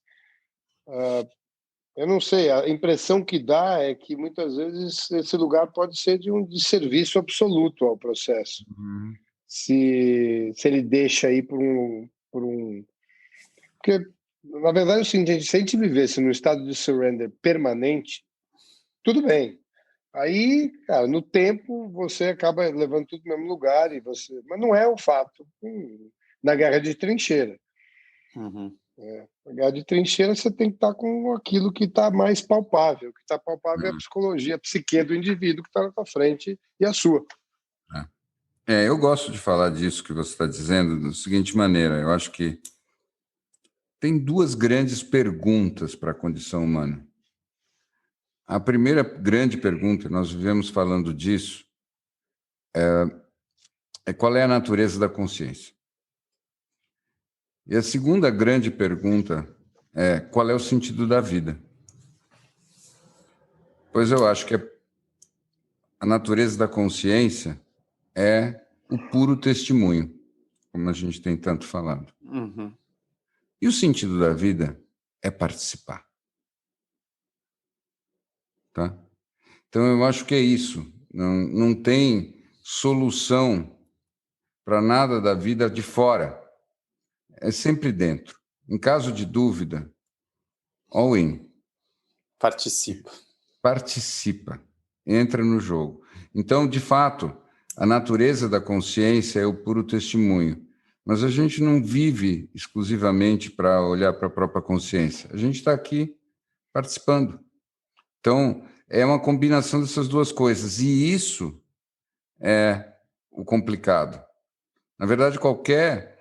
eu não sei, a impressão que dá é que muitas vezes esse lugar pode ser de serviço absoluto ao processo. Uhum. Se ele deixa aí por um... Porque, na verdade, é o seguinte, se a gente vivesse no estado de surrender permanente, tudo bem. Aí, cara, no tempo, você acaba levando tudo no mesmo lugar, mas não é o fato na guerra de trincheira. Uhum. Na guerra de trincheira, você tem que estar com aquilo que está mais palpável. O que está palpável é a psicologia, a psique do indivíduo que está na tua frente e a sua. Eu gosto de falar disso que você está dizendo da seguinte maneira. Eu acho que tem 2 grandes perguntas para a condição humana. A primeira grande pergunta, nós vivemos falando disso, é qual é a natureza da consciência? E a segunda grande pergunta é qual é o sentido da vida? Pois eu acho que a natureza da consciência é o puro testemunho, como a gente tem tanto falado. Uhum. E o sentido da vida é participar. Tá? Então, eu acho que é isso. Não tem solução para nada da vida de fora. É sempre dentro. Em caso de dúvida, all in. Participa. Entra no jogo. Então, de fato, a natureza da consciência é o puro testemunho. Mas a gente não vive exclusivamente para olhar para a própria consciência. A gente está aqui participando. Então, é uma combinação dessas 2 coisas. E isso é o complicado. Na verdade, qualquer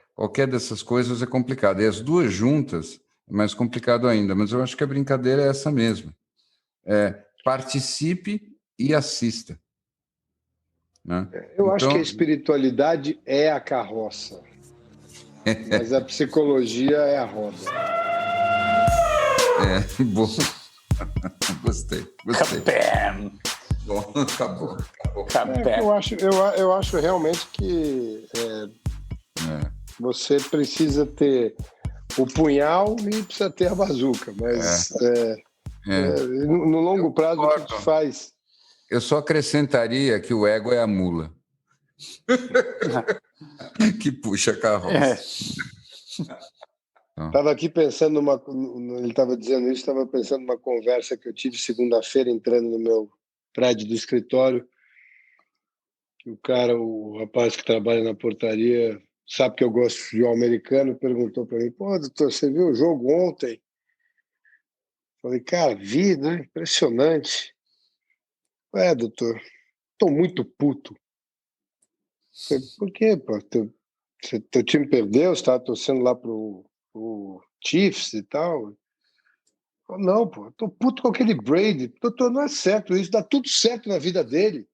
dessas coisas é complicado. E as 2 juntas é mais complicado ainda. Mas eu acho que a brincadeira é essa mesmo. Participe e assista. Né? Eu acho que a espiritualidade é a carroça, mas a psicologia é a roda. Bom. Gostei. Capam! Bom, acabou. Eu acho realmente que você precisa ter o punhal e precisa ter a bazuca, mas no longo prazo o que te faz? Eu só acrescentaria que o ego é a mula que puxa a carroça. Estava aqui pensando ele estava dizendo isso, estava pensando numa conversa que eu tive segunda-feira entrando no meu prédio do escritório. O rapaz que trabalha na portaria, sabe que eu gosto de futebol americano, perguntou para mim: pô, doutor, você viu o jogo ontem? Falei: cara, vi, né? Impressionante. Doutor, estou muito puto. Falei: por quê, pô? Teu time perdeu, você estava torcendo lá pro Chiefs e tal. Não, pô, eu tô puto com aquele Brady. Doutor, não é certo isso, dá tudo certo na vida dele.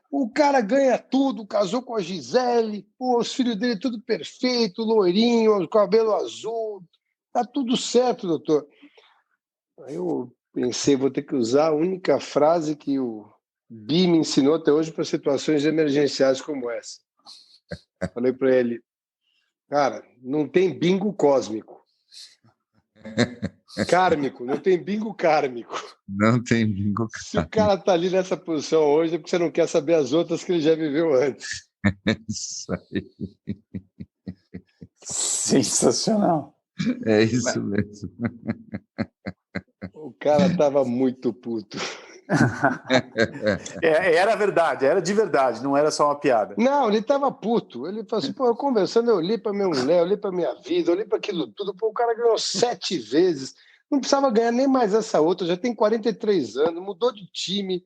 O cara ganha tudo, casou com a Gisele, pô, os filhos dele tudo perfeito, loirinho, cabelo azul, tá tudo certo, doutor. Aí eu pensei, vou ter que usar a única frase que o Bi me ensinou até hoje para situações emergenciais como essa. Falei para ele: cara, não tem bingo cósmico. Kármico, não tem bingo kármico. Não tem bingo kármico. Se o cara tá ali nessa posição hoje, é porque você não quer saber as outras que ele já viveu antes. Isso aí. Sensacional. É isso mesmo. O cara tava muito puto. Era verdade, era de verdade, não era só uma piada. Não, ele tava puto. Ele falou assim: pô, eu conversando, eu olhei pra minha mulher, eu olhei pra minha vida, eu olhei pra aquilo tudo. Pô, o cara ganhou 7 vezes. Não precisava ganhar nem mais essa outra, já tem 43 anos, mudou de time.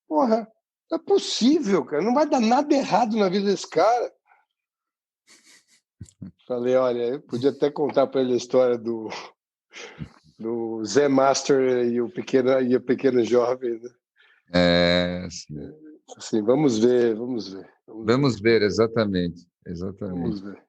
Porra, não é possível, cara. Não vai dar nada errado na vida desse cara. Falei: olha, eu podia até contar pra ele a história do Zé Master e o pequeno jovem, né? Sim. Assim, vamos ver. Vamos ver, exatamente. Vamos ver.